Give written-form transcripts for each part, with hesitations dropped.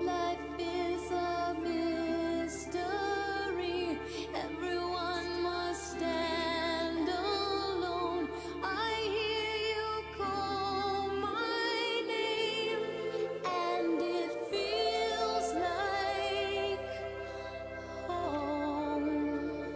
Life is a mystery. Everyone must stand alone. I hear you call my name, and it feels like home.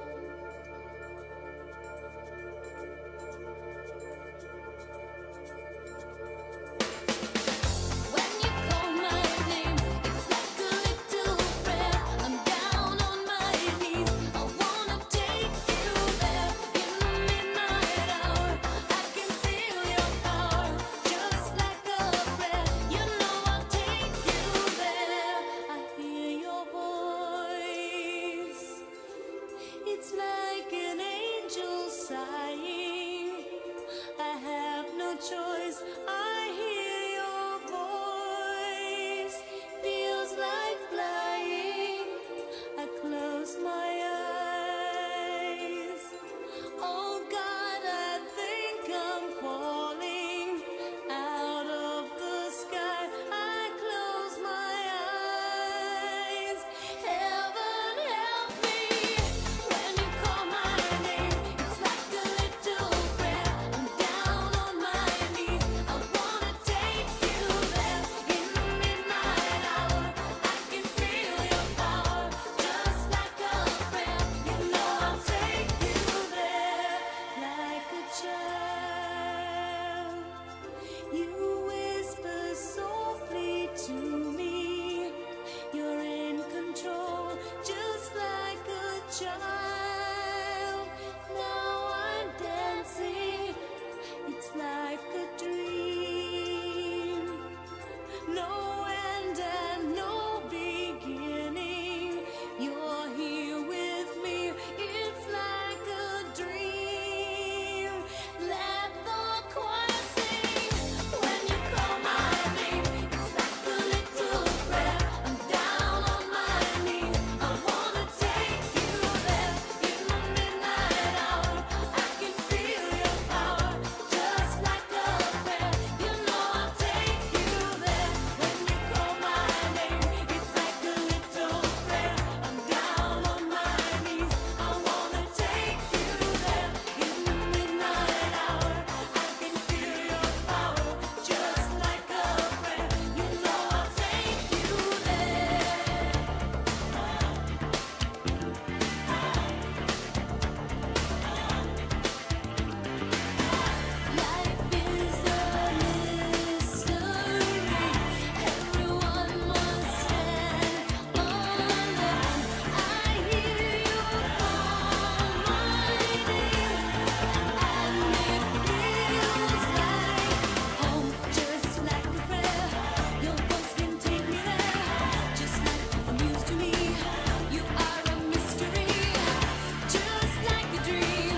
When you call my name, it's like a little prayer. I'm down on my knees. I wanna take you there in the midnight hour. I can feel your power, just like a prayer. You know I'll take you there. I hear your voice. It's like an angel sighing. I have no choice. I hear your voice. Feels like flying. I close my eyes. Oh God, I think I'm falling out of the sky. I close my eyes. Heaven help me when you call my name. It's like a little prayer. I'm down on my knees. I wanna take you there in the midnight hour. I can feel your power, just like a prayer. You know I'll take you there like a child. You whisper softly to me. You're in control, just like a child. Now I'm dancing. It's like a dream. No end and no beginning. You're here with me. It's like a dream. Let the choir sing when you call my name. It's like a little prayer. I'm down on my knees. I wanna take you there in the midnight hour. I can feel your power, just like a prayer. You know I'll take you there when you call my name. It's like a little prayer. I'm down on my knees. I wanna take you there in the midnight hour. I can feel your power, just like a prayer. You know I'll take you there. Life is a mystery. Everyone must stand alone. I hear you call my name, and it feels like home, just like a prayer. Your voice can take me there, just like a muse to me. You are a mystery, just like a dream.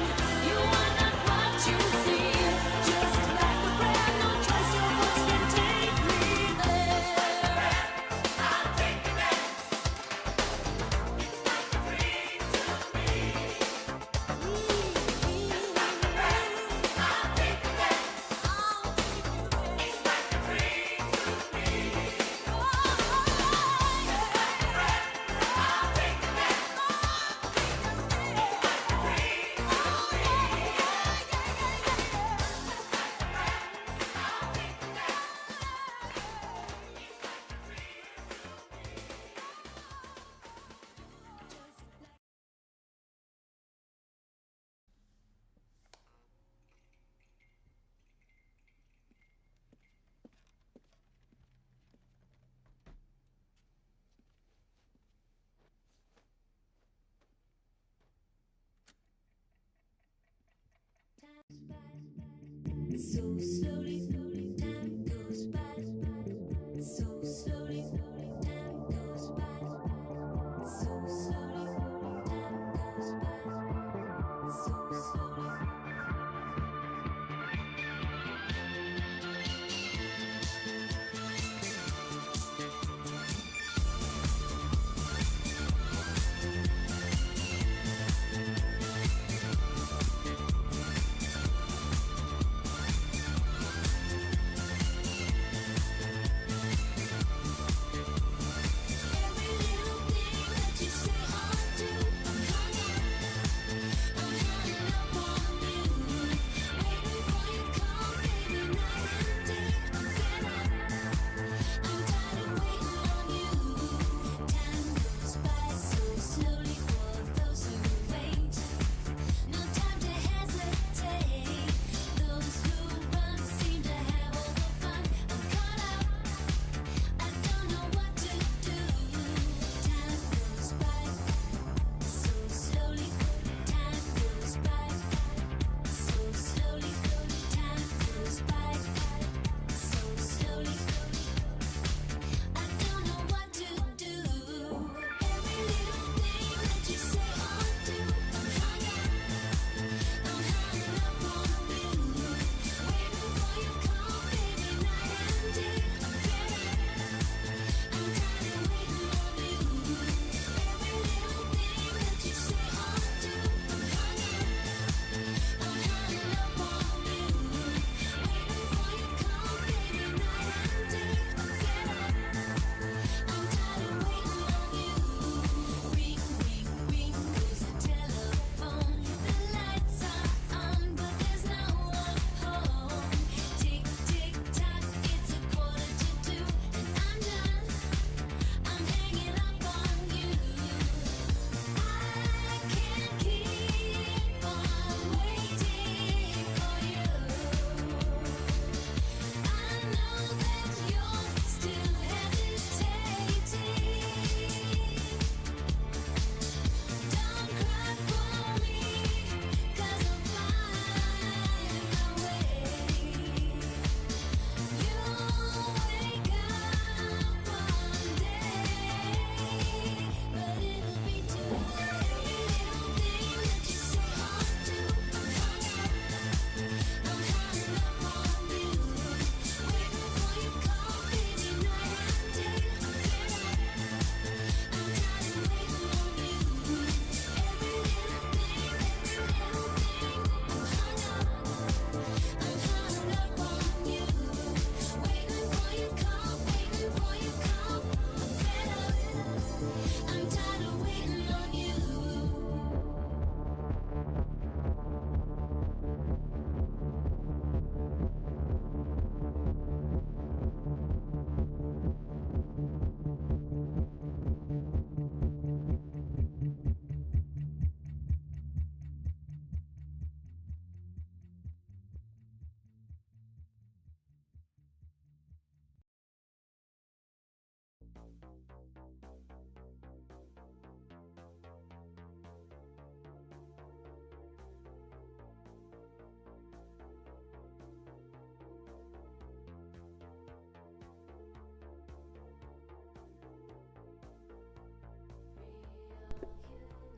You are not what you seem, just like a prayer. No choice, your voice can take me there. I'll take you there. It's like a dream to me. Just like a prayer. I'll take you there. It's like a dream to me. Just like a prayer. I'll take you there. So slowly, time goes by. So slowly, time goes by. So slowly, time goes by. So slowly.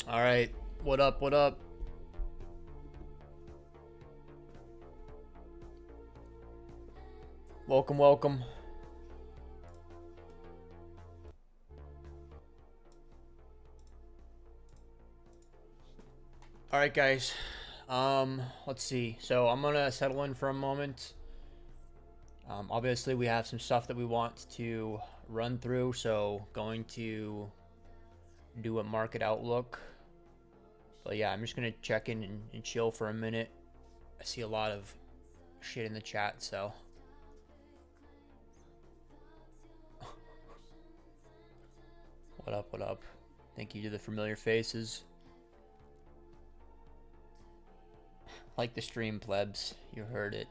All right, what up? What up? Welcome, welcome. All right, guys. Let's see. So I'm gonna settle in for a moment. Obviously, we have some stuff that we want to run through, so going to do a market outlook. But yeah, I'm just gonna check in and chill for a minute. I see a lot of shit in the chat, so. What up, what up? Thank you to the familiar faces. Like the stream, plebs. You heard it.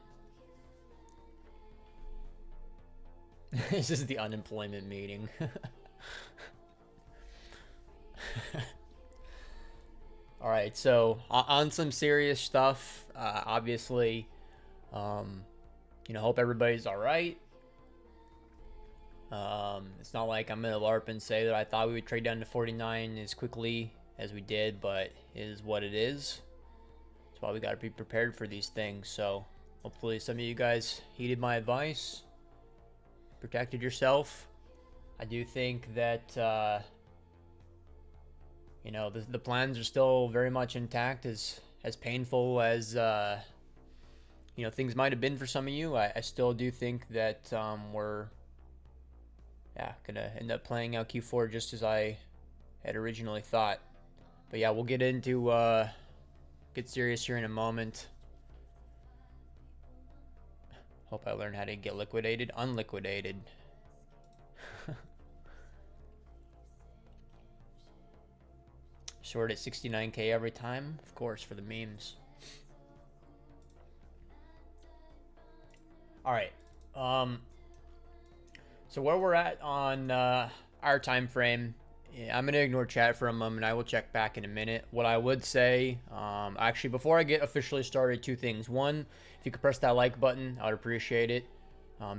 This is the unemployment meeting. All right, so on some serious stuff, obviously, hope everybody's all right. It's not like I'm gonna LARP and say that I thought we would trade down to 49 as quickly as we did, but it is what it is. That's why we gotta be prepared for these things. So hopefully some of you guys heeded my advice, protected yourself. I do think that the plans are still very much intact. As painful as things might have been for some of you, I still do think that we're gonna end up playing out Q4 just as I had originally thought. But yeah, we'll get into get serious here in a moment. Hope I learn how to get liquidated, unliquidated. Short at 69k every time, of course, for the memes. All right. So where we're at on our time frame, I'm gonna ignore chat for a moment. I will check back in a minute. What I would say, actually, before I get officially started, two things. One, if you could press that like button, I would appreciate it.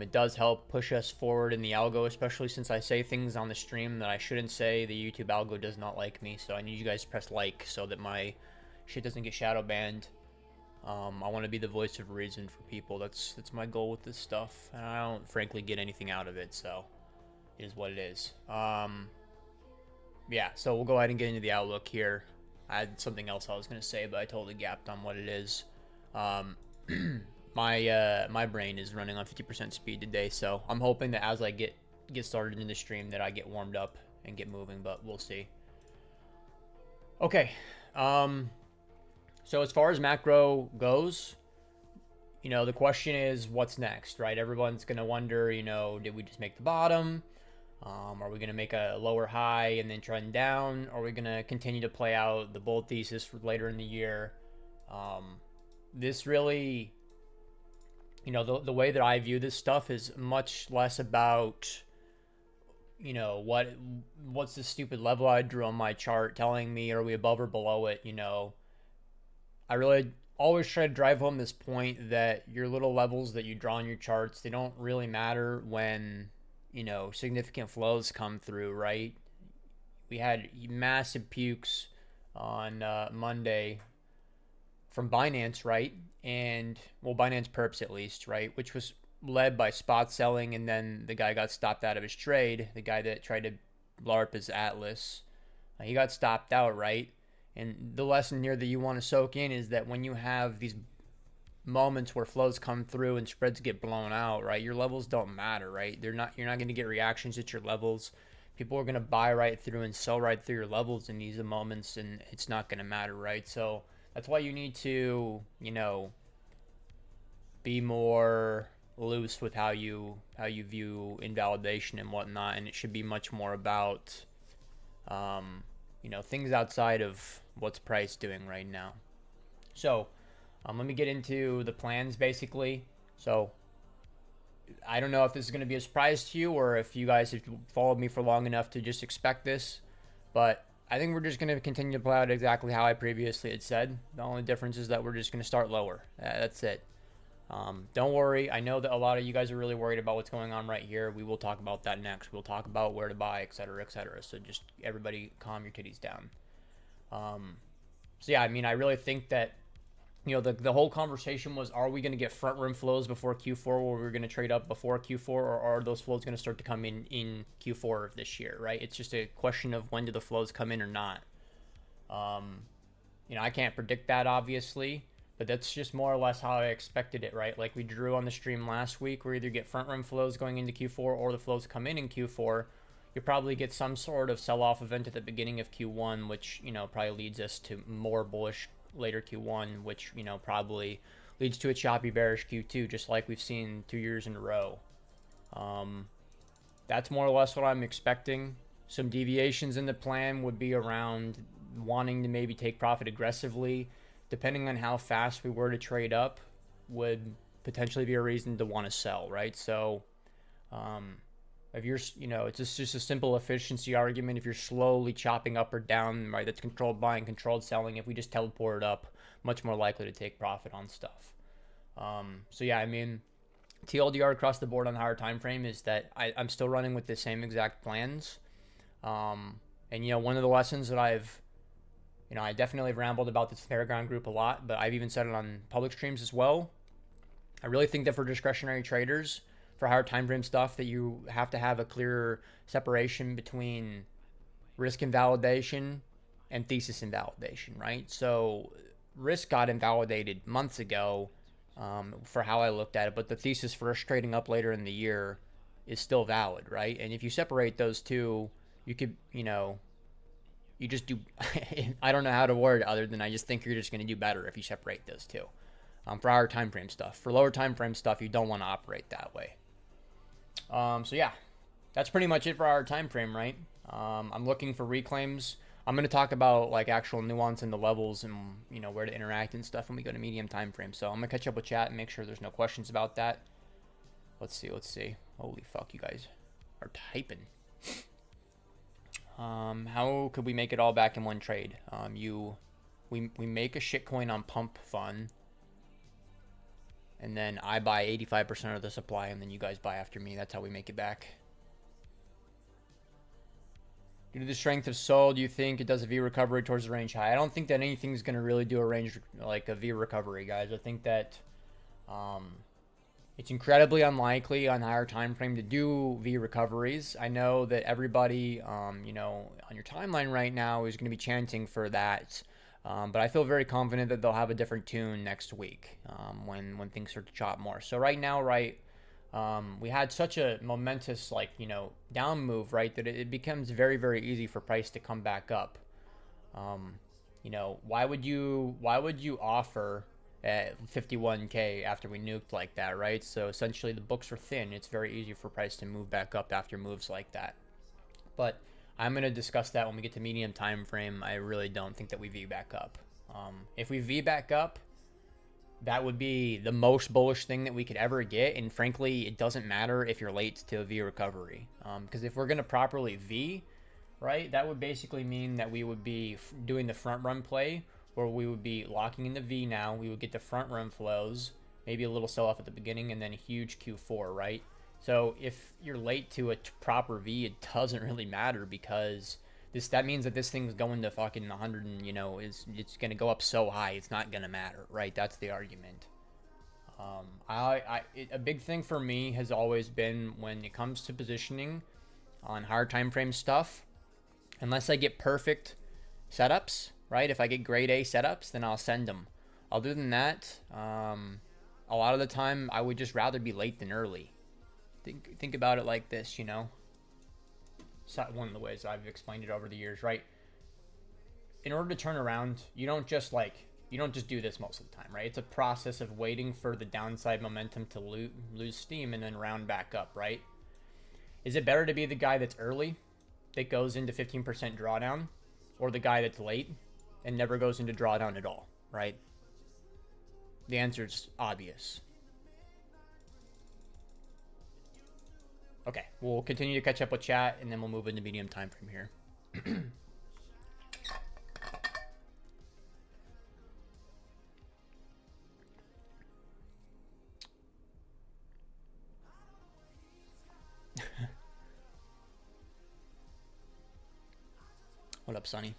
It does help push us forward in the algo, especially since I say things on the stream that I shouldn't say. The YouTube algo does not like me, so I need you guys to press like so that my shit doesn't get shadow banned. I want to be the voice of reason for people. That's my goal with this stuff, and I don't frankly get anything out of it, so it is what it is. Yeah, so we'll go ahead and get into the outlook here. I had something else I was going to say, but I totally gapped on what it is. My brain is running on 50% speed today, so I'm hoping that as I get started in the stream that I get warmed up and get moving, but we'll see. Okay. So as far as macro goes, the question is what's next, right? Everyone's going to wonder, did we just make the bottom? Are we going to make a lower high and then trend down? Are we going to continue to play out the bull thesis for later in the year? This really, the way that I view this stuff is much less about, what's the stupid level I drew on my chart telling me, are we above or below it? I really always try to drive home this point that your little levels that you draw on your charts, they don't really matter when significant flows come through, right? We had massive pukes on Monday from Binance, right? And Binance perps at least, right? Which was led by spot selling, and then the guy got stopped out of his trade. The guy that tried to LARP his Atlas, he got stopped out, right? And the lesson here that you want to soak in is that when you have these moments where flows come through and spreads get blown out, right? Your levels don't matter, right? You're not going to get reactions at your levels. People are going to buy right through and sell right through your levels in these moments, and it's not going to matter, right? So that's why you need to, be more loose with how you view invalidation and whatnot, and it should be much more about things outside of what's price doing right now. So let me get into the plans basically. So I don't know if this is going to be a surprise to you or if you guys have followed me for long enough to just expect this, but I think we're just going to continue to play out exactly how I previously had said. The only difference is that we're just going to start lower. That's it. Don't worry. I know that a lot of you guys are really worried about what's going on right here. We will talk about that next. We'll talk about where to buy, etc., etc. So just everybody calm your titties down. So yeah, I mean, I really think that, you know, the whole conversation was, are we going to get front room flows before Q4 where we're going to trade up before Q4, or are those flows going to start to come in Q4 of this year, right? It's just a question of when do the flows come in or not. You know, I can't predict that, obviously, but that's just more or less how I expected it, right? Like we drew on the stream last week, we either get front room flows going into Q4 or the flows come in Q4. You probably get some sort of sell-off event at the beginning of Q1, which, you know, probably leads us to more bullish later Q1, which, you know, probably leads to a choppy bearish Q2, just like we've seen 2 years in a row. That's more or less what I'm expecting. Some deviations in the plan would be around wanting to maybe take profit aggressively, depending on how fast we were to trade up, would potentially be a reason to want to sell, right? So, if you're, you know, it's just a simple efficiency argument. If you're slowly chopping up or down, right, that's controlled buying, controlled selling. If we just teleport it up, much more likely to take profit on stuff. So yeah, I mean, TLDR across the board on the higher time frame is that I'm still running with the same exact plans. And you know, one of the lessons that I've, you know, I definitely rambled about this Paragon group a lot, but I've even said it on public streams as well. I really think that for discretionary traders, for higher time frame stuff, that you have to have a clear separation between risk invalidation and thesis invalidation, right? So risk got invalidated months ago for how I looked at it, but the thesis for us trading up later in the year is still valid, right? And if you separate those two, you could, you know, you just do, I don't know how to word it other than I just think you're just going to do better if you separate those two. For higher time frame stuff. For lower time frame stuff, you don't want to operate that way. So yeah, that's pretty much it for our time frame, right? I'm looking for reclaims. I'm going to talk about like actual nuance in the levels and, you know, where to interact and stuff when we go to medium time frame. So I'm going to catch up with chat and make sure there's no questions about that. Let's see. Holy fuck, you guys are typing. How could we make it all back in one trade? We make a shitcoin on pump fun, and then I buy 85% of the supply, and then you guys buy after me. That's how we make it back. Due to the strength of Sol, do you think it does a V recovery towards the range high? I don't think that anything's going to really do a range like a V recovery, guys. I think that it's incredibly unlikely on higher time frame to do V recoveries. I know that everybody, you know, on your timeline right now is going to be chanting for that. But I feel very confident that they'll have a different tune next week when things start to chop more. So right now, right, we had such a momentous, like, you know, down move, right, that it becomes very, very easy for price to come back up. You know, why would you offer at 51K after we nuked like that, right? So essentially the books are thin. It's very easy for price to move back up after moves like that. But I'm going to discuss that when we get to medium time frame. I really don't think that we V back up. If we V back up, that would be the most bullish thing that we could ever get. And frankly, it doesn't matter if you're late to a V recovery. Because if we're going to properly V, right, that would basically mean that we would be doing the front run play, where we would be locking in the V now. We would get the front run flows, maybe a little sell off at the beginning, and then a huge Q4, right? So if you're late to a proper V, it doesn't really matter, because that means that this thing's going to fucking 100 and, you know, it's going to go up so high, it's not going to matter, right? That's the argument. A big thing for me has always been when it comes to positioning on higher time frame stuff, unless I get perfect setups, right? If I get grade A setups, then I'll send them. Other than that, a lot of the time I would just rather be late than early. Think about it like this, you know. It's one of the ways I've explained it over the years, right? In order to turn around, you don't just do this most of the time, right? It's a process of waiting for the downside momentum to lose steam and then round back up, right? Is it better to be the guy that's early, that goes into 15% drawdown, or the guy that's late and never goes into drawdown at all, right? The answer is obvious. Okay, we'll continue to catch up with chat, and then we'll move into medium time from here. What up, Sonny?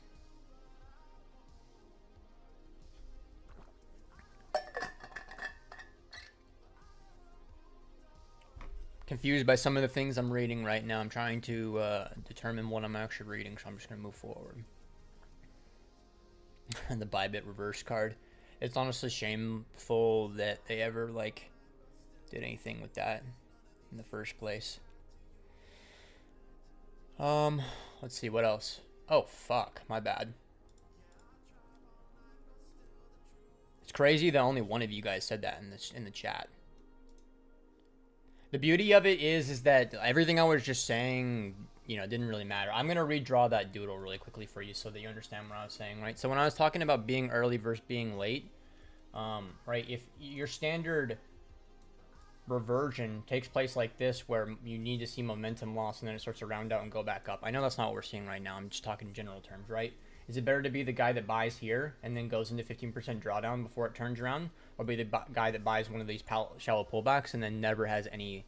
Confused by some of the things I'm reading right now. I'm trying to determine what I'm actually reading, so I'm just going to move forward. And the Bybit reverse card. It's honestly shameful that they ever, like, did anything with that in the first place. Let's see, what else? Oh, fuck, my bad. It's crazy that only one of you guys said that in the chat. The beauty of it is that everything I was just saying, you know, didn't really matter. I'm gonna redraw that doodle really quickly for you so that you understand what I was saying, right? So when I was talking about being early versus being late, right? If your standard reversion takes place like this, where you need to see momentum loss and then it starts to round out and go back up. I know that's not what we're seeing right now. I'm just talking in general terms, right? Is it better to be the guy that buys here and then goes into 15% drawdown before it turns around, or be the guy that buys one of these shallow pullbacks and then never has any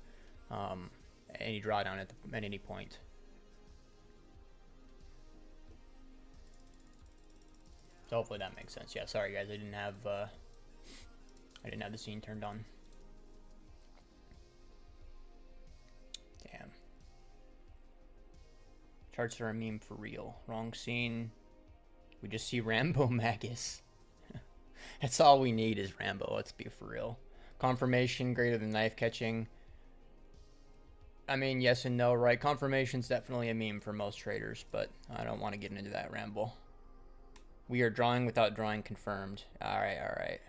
drawdown at any point? So hopefully that makes sense. Yeah, sorry guys, I didn't have the scene turned on. Damn. Charts are a meme for real. Wrong scene. We just see Rambo Magus. That's all we need is Rambo, let's be for real. Confirmation greater than knife catching. I mean, yes and no, right? Confirmation's definitely a meme for most traders, but I don't want to get into that ramble. We are drawing without drawing confirmed. Alright, alright.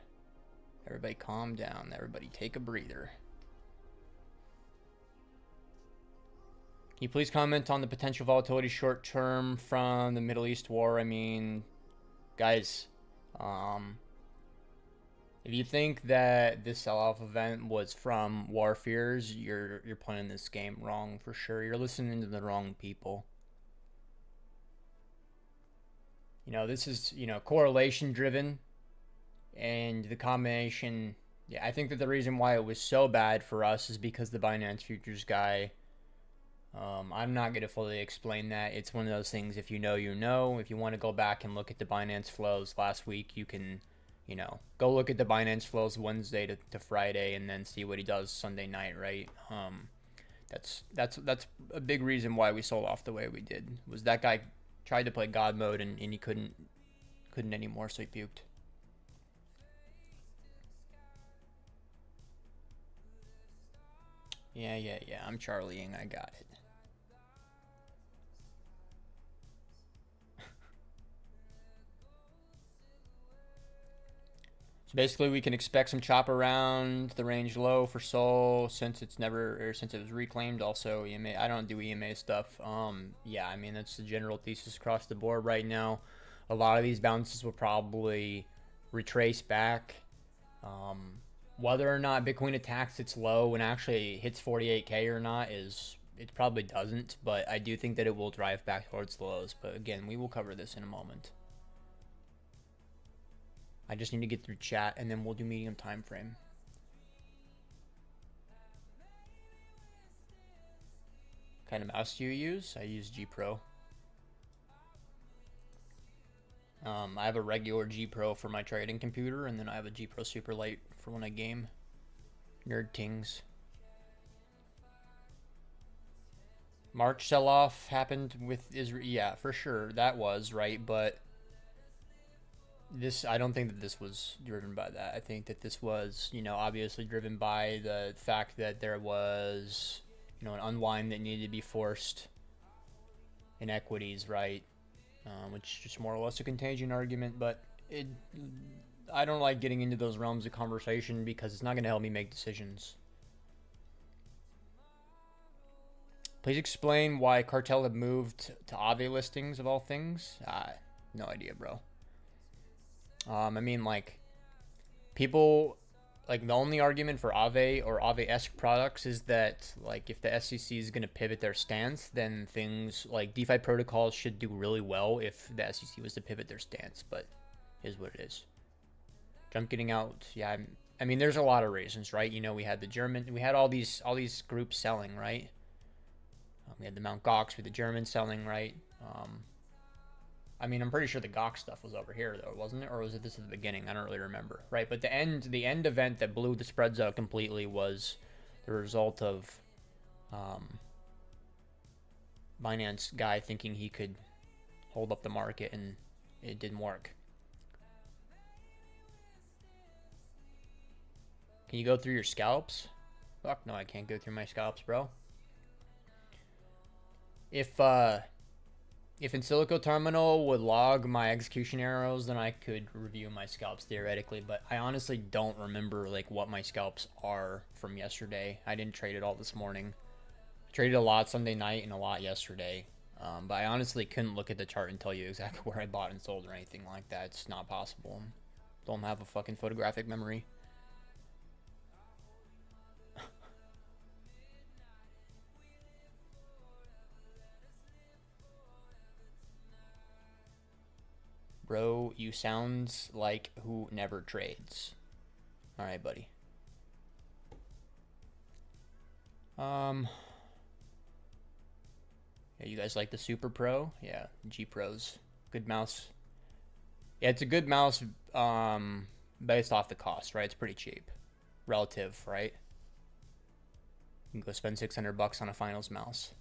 Everybody calm down. Everybody take a breather. Can you please comment on the potential volatility short term from the Middle East war? I mean, guys, if you think that this sell-off event was from war fears, you're playing this game wrong for sure. You're listening to the wrong people. You know, this is, you know, correlation driven, and the combination. Yeah, I think that the reason why it was so bad for us is because the Binance Futures guy. I'm not going to fully explain that. It's one of those things, if you know, you know. If you want to go back and look at the Binance flows last week, you can, you know, go look at the Binance flows Wednesday to Friday and then see what he does Sunday night, right? That's a big reason why we sold off the way we did. Was that guy tried to play God mode and he couldn't anymore, so he puked. Yeah, I'm Charlieing, I got it. So basically we can expect some chop around the range low for Sol since it was reclaimed. Also EMA, I don't do EMA stuff. Yeah, I mean, that's the general thesis across the board right now. A lot of these bounces will probably retrace back. Whether or not Bitcoin attacks its low and actually hits 48K or not it probably doesn't, but I do think that it will drive back towards the lows. But again, we will cover this in a moment. I just need to get through chat and then we'll do medium time frame. What kind of mouse do you use? I use G Pro. I have a regular G Pro for my trading computer, and then I have a G Pro Super Light for when I game. Nerd tings. March sell-off happened with Israel. Yeah, for sure, that was, right? But I don't think that this was driven by that. I think that this was, you know, obviously driven by the fact that there was, you know, an unwind that needed to be forced in equities, right? Which is just more or less a contagion argument, but I don't like getting into those realms of conversation because it's not going to help me make decisions. Please explain why Cartel have moved to Aave listings of all things. No idea, bro. I mean, like, people, like, the only argument for Aave or Aave-esque products is that, like, if the SEC is going to pivot their stance, then things like DeFi protocols should do really well if the SEC was to pivot their stance, but it is what it is. Jump getting out, yeah, I mean, there's a lot of reasons, right? You know, we had all these groups selling, right? We had the Mt. Gox with the Germans selling, right? I mean, I'm pretty sure the Gawk stuff was over here though, wasn't it? Or was it this at the beginning? I don't really remember. Right, but the end event that blew the spreads out completely was the result of Binance guy thinking he could hold up the market, and it didn't work. Can you go through your scalps? Fuck no, I can't go through my scalps, bro. If In Silico Terminal would log my execution arrows, then I could review my scalps theoretically, but I honestly don't remember like what my scalps are from yesterday. I didn't trade it all this morning. I traded a lot Sunday night and a lot yesterday, but I honestly couldn't look at the chart and tell you exactly where I bought and sold or anything like that. It's not possible. Don't have a fucking photographic memory. Bro, you sounds like who never trades. Alright, buddy. Yeah, you guys like the Super Pro? Yeah, G Pros. Good mouse. Yeah, it's a good mouse based off the cost, right? It's pretty cheap. Relative, right? You can go spend $600 on a finals mouse.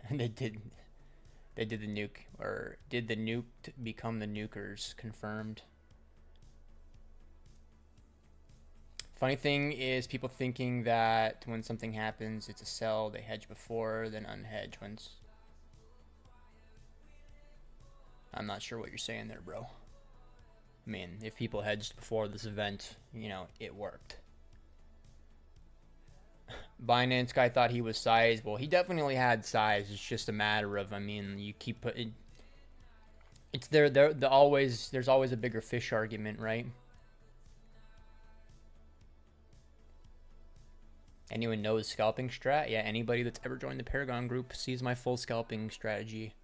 And they did the nuke, or did the nuke become the nukers? Confirmed. Funny thing is people thinking that when something happens, it's a sell. They hedge before, then unhedge when. I'm not sure what you're saying there, bro. I mean, if people hedged before this event, you know, it worked. Binance guy thought he was size. Well, he definitely had size. It's just a matter of, I mean, you keep putting. It's there's always a bigger fish argument, right? Anyone knows scalping strat? Yeah, anybody that's ever joined the Paragon group sees my full scalping strategy.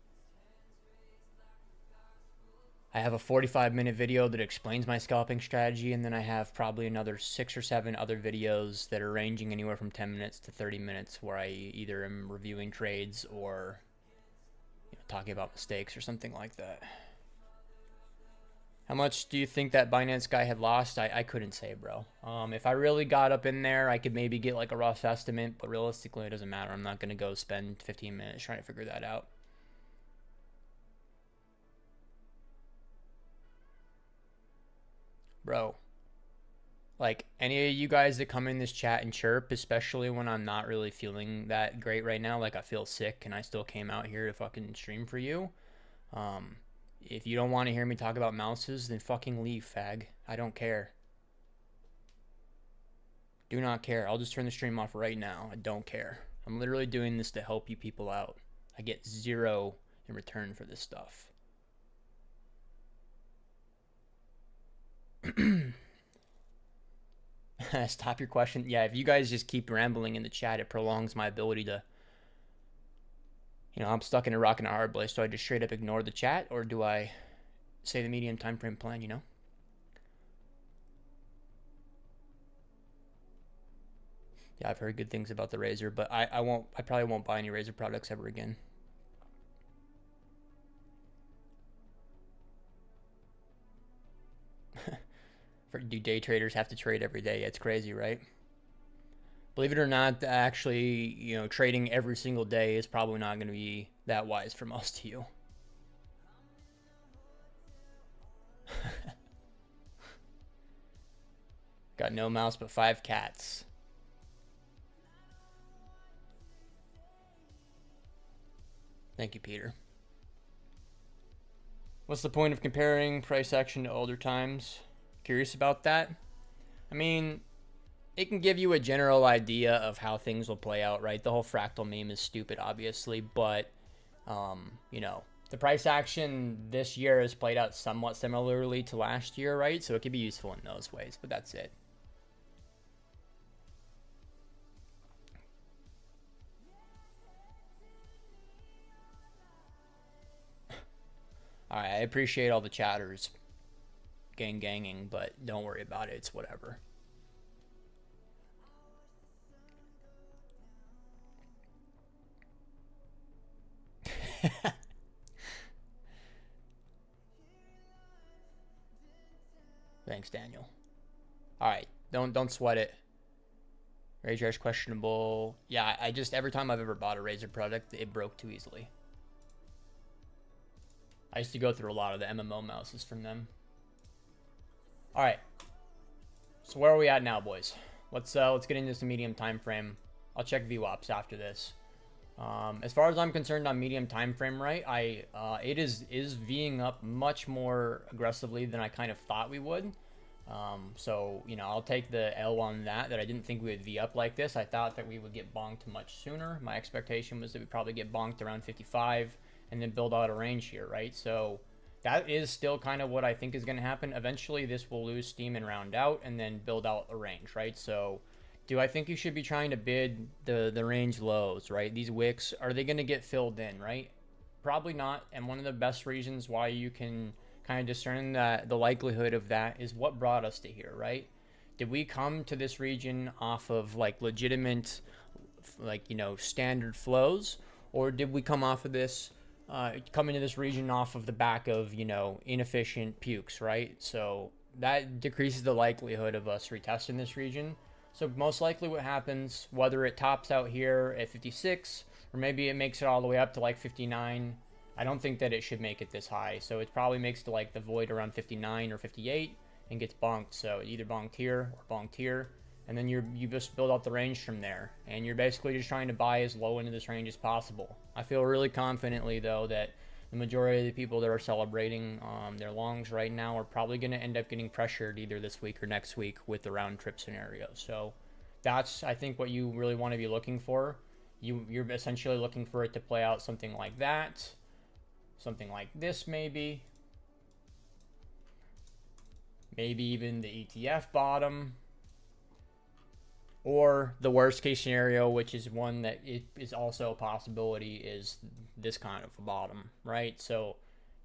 I have a 45-minute video that explains my scalping strategy, and then I have probably another 6 or 7 other videos that are ranging anywhere from 10 minutes to 30 minutes where I either am reviewing trades or, you know, talking about mistakes or something like that. How much do you think that Binance guy had lost? I couldn't say, bro. If I really got up in there, I could maybe get like a rough estimate, but realistically, it doesn't matter. I'm not going to go spend 15 minutes trying to figure that out. Bro, like, any of you guys that come in this chat and chirp, especially when I'm not really feeling that great right now, like I feel sick and I still came out here to fucking stream for you. If you don't want to hear me talk about mouses, then fucking leave, fag. I don't care. Do not care. I'll just turn the stream off right now. I don't care. I'm literally doing this to help you people out. I get 0 in return for this stuff. Stop your question. Yeah, if you guys just keep rambling in the chat, it prolongs my ability to, you know, I'm stuck in a rock and a hard place. Do I just straight up ignore the chat, or do I say the medium time frame plan, you know? Yeah, I've heard good things about the Razer, but I probably won't buy any Razer products ever again. Do day traders have to trade every day? It's crazy, right? Believe it or not, actually, you know, trading every single day is probably not going to be that wise for most of you. Got no mouse but 5 cats. Thank you, Peter. What's the point of comparing price action to older times? Curious about that? I mean, it can give you a general idea of how things will play out, right? The whole fractal meme is stupid, obviously, but, you know, the price action this year has played out somewhat similarly to last year, right? So it could be useful in those ways, but that's it. Alright, I appreciate all the chatters ganging, but don't worry about it. It's whatever. Thanks, Daniel. All right, don't sweat it. Razor is questionable. Yeah, I just, every time I've ever bought a Razor product, it broke too easily. I used to go through a lot of the MMO mouses from them. All right. So where are we at now, boys? Let's get into some medium time frame. I'll check VWAPs after this. As far as I'm concerned on medium time frame, right? It is Ving up much more aggressively than I kind of thought we would. So, you know, I'll take the L on that I didn't think we would V up like this. I thought that we would get bonked much sooner. My expectation was that we'd probably get bonked around 55 and then build out a range here, right? So that is still kind of what I think is going to happen. Eventually this will lose steam and round out and then build out a range, right? So do I think you should be trying to bid the range lows, right? These wicks, are they going to get filled in, right? Probably not. And one of the best reasons why you can kind of discern that the likelihood of that is what brought us to here, right? Did we come to this region off of like legitimate, like, you know, standard flows, or did we come off of this, come into this region off of the back of, you know, inefficient pukes, right? So that decreases the likelihood of us retesting this region. So most likely what happens, whether it tops out here at 56, or maybe it makes it all the way up to like 59, I don't think that it should make it this high. So it probably makes to like the void around 59 or 58 and gets bonked. So either bonked here or bonked here. And then you just build out the range from there. And you're basically just trying to buy as low into this range as possible. I feel really confidently though that the majority of the people that are celebrating their longs right now are probably going to end up getting pressured either this week or next week with the round trip scenario. So that's, I think, what you really want to be looking for. You're essentially looking for it to play out something like that. Something like this, maybe even the ETF bottom, or the worst case scenario, which is one that it is also a possibility, is this kind of a bottom, right? So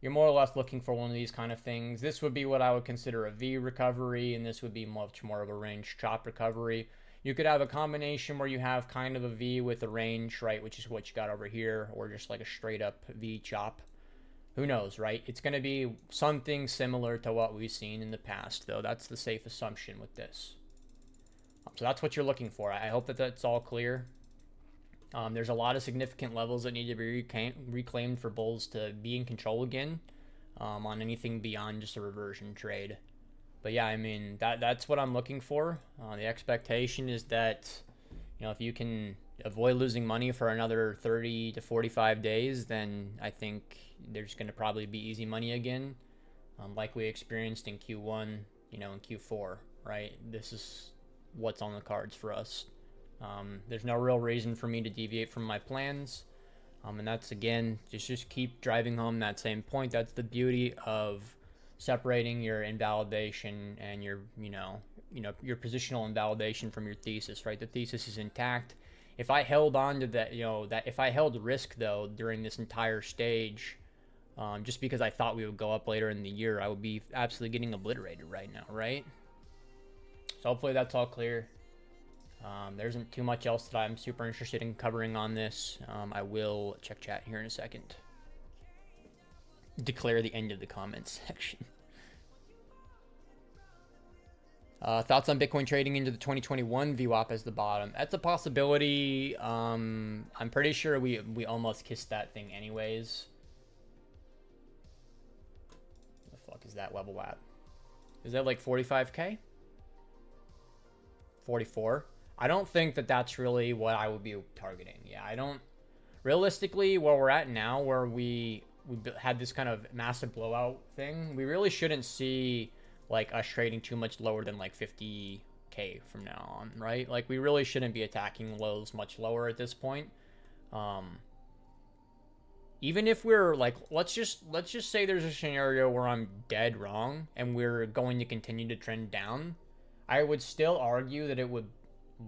you're more or less looking for one of these kind of things. This would be what I would consider a V recovery, and this would be much more of a range chop recovery. You could have a combination where you have kind of a V with a range, right, which is what you got over here, or just like a straight up V chop. Who knows, right? It's going to be something similar to what we've seen in the past, though. That's the safe assumption with this. So that's what you're looking for. I hope that that's all clear. There's a lot of significant levels that need to be reclaimed for bulls to be in control again on anything beyond just a reversion trade. But yeah, I mean, that's what I'm looking for. The expectation is that, you know, if you can avoid losing money for another 30 to 45 days, then I think there's going to probably be easy money again, like we experienced in Q1, you know, in Q4, right? This is what's on the cards for us. There's no real reason for me to deviate from my plans. And that's, again, just keep driving home that same point. That's the beauty of separating your invalidation and your, your positional invalidation from your thesis, right? The thesis is intact. If I held on to that, if I held risk though during this entire stage, just because I thought we would go up later in the year, I would be absolutely getting obliterated right now, right? So hopefully that's all clear. There isn't too much else that I'm super interested in covering on this. I will check chat here in a second. Declare the end of the comments section. Thoughts on Bitcoin trading into the 2021 VWAP as the bottom? That's a possibility. I'm pretty sure we almost kissed that thing anyways. What the fuck is that level at? Is that like 45k? 44? I don't think that that's really what I would be targeting. Yeah, I don't. Realistically, where we're at now, where we had this kind of massive blowout thing, we really shouldn't see like us trading too much lower than like 50k from now on, right? Like we really shouldn't be attacking lows much lower at this point. Even if we're like, let's just say there's a scenario where I'm dead wrong and we're going to continue to trend down, I would still argue that it would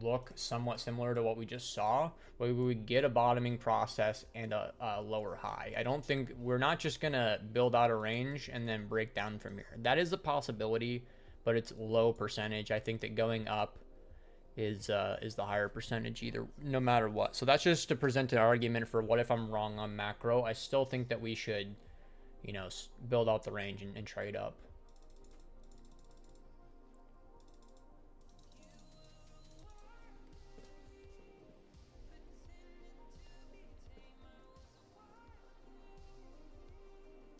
look somewhat similar to what we just saw, where we would get a bottoming process and a lower high. I don't think we're not just gonna build out a range and then break down from here. That is a possibility, but it's low percentage. I think that going up is the higher percentage either, no matter what. So that's just to present an argument for what if I'm wrong on macro. I still think that we should, build out the range and trade up.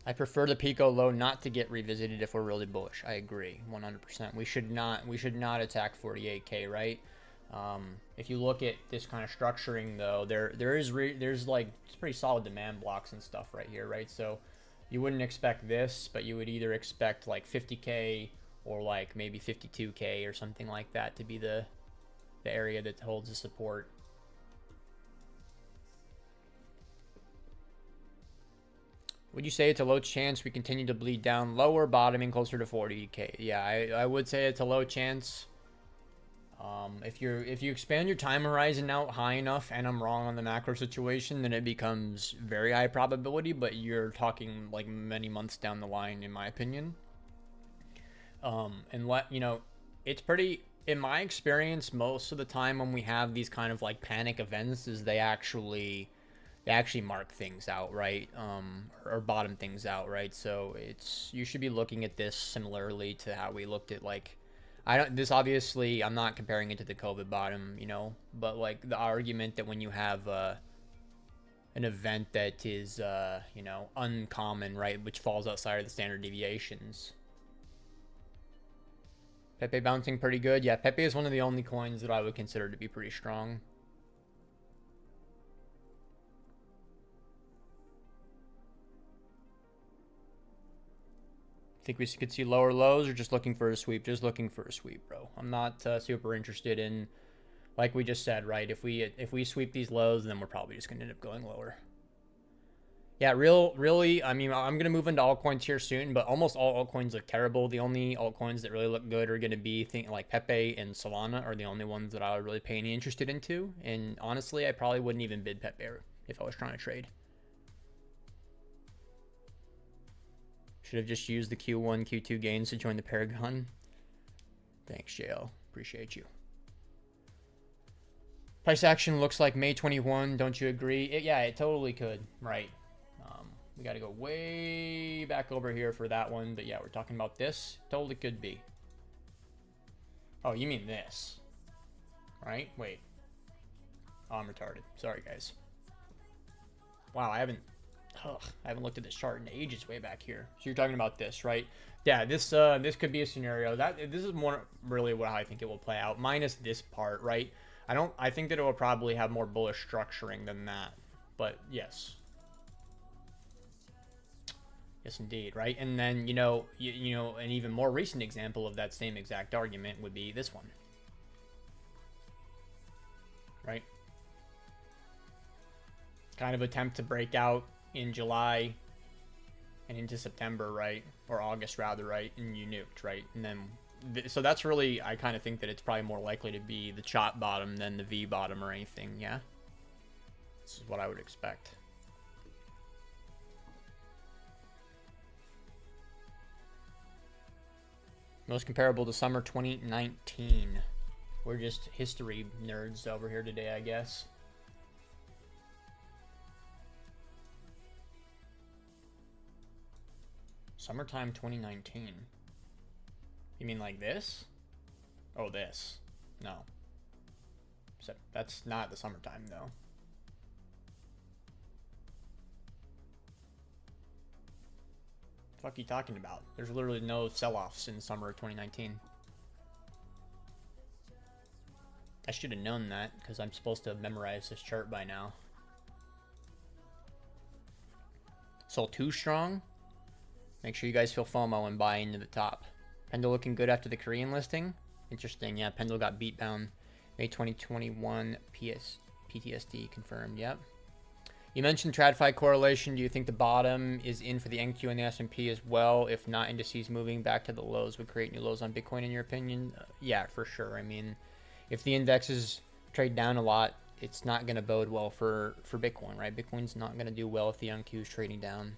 I prefer the Pico low not to get revisited if we're really bullish. I agree, 100%. We should not attack 48K, right? If you look at this kind of structuring though, there's like it's pretty solid demand blocks and stuff right here, right? So you wouldn't expect this, but you would either expect like 50K or like maybe 52K or something like that to be the area that holds the support. Would you say it's a low chance we continue to bleed down lower, bottoming closer to 40K? Yeah, I would say it's a low chance. If you expand your time horizon out high enough, and I'm wrong on the macro situation, then it becomes very high probability. But you're talking like many months down the line, in my opinion. And it's pretty. In my experience, most of the time when we have these kind of like panic events, is they actually mark things out, right? Or bottom things out, right? So you should be looking at this similarly to how we looked at like, this obviously, I'm not comparing it to the COVID bottom, but like the argument that when you have an event that is, uncommon, right? Which falls outside of the standard deviations. Pepe bouncing pretty good. Yeah, Pepe is one of the only coins that I would consider to be pretty strong. Think we could see lower lows, or just looking for a sweep? Just looking for a sweep, bro. I'm not super interested in, like we just said, right? If we sweep these lows, then we're probably just gonna end up going lower. Yeah, really. I mean, I'm gonna move into altcoins here soon, but almost all altcoins look terrible. The only altcoins that really look good are gonna be like Pepe and Solana are the only ones that I would really pay any interest into. And honestly, I probably wouldn't even bid Pepe if I was trying to trade. Should have just used the Q1, Q2 gains to join the Paragon. Thanks, JL. Appreciate you. Price action looks like May 21. Don't you agree? Yeah, it totally could. Right. We got to go way back over here for that one. But yeah, we're talking about this. Totally could be. Oh, you mean this. Right? Wait. Oh, I'm retarded. Sorry, guys. Wow, I haven't looked at this chart in ages way back here. So you're talking about this, right? Yeah, this could be a scenario this is more really how I think it will play out, minus this part, right? I think that it will probably have more bullish structuring than that. But yes. Yes, indeed, right? And then, an even more recent example of that same exact argument would be this one. Right? Kind of attempt to break out in July and into September, right? Or August rather, right? And you nuked, right? And then so that's really, I kind of think that it's probably more likely to be the chop bottom than the V bottom or anything. Yeah, this is what I would expect. Most comparable to summer 2019. We're just history nerds over here today, I guess. Summertime 2019. You mean like this? Oh, this. No. So that's not the summertime, though. What the fuck are you talking about? There's literally no sell-offs in summer of 2019. I should have known that, because I'm supposed to have memorized this chart by now. Sold too strong? Make sure you guys feel FOMO and buy into the top. Pendle looking good after the Korean listing. Interesting. Yeah, Pendle got beat down. May 2021 PTSD confirmed. Yep. You mentioned TradFi correlation. Do you think the bottom is in for the NQ and the S&P as well? If not, indices moving back to the lows would create new lows on Bitcoin in your opinion? Yeah, for sure. I mean, if the indexes trade down a lot, it's not going to bode well for Bitcoin, right? Bitcoin's not going to do well if the NQ is trading down.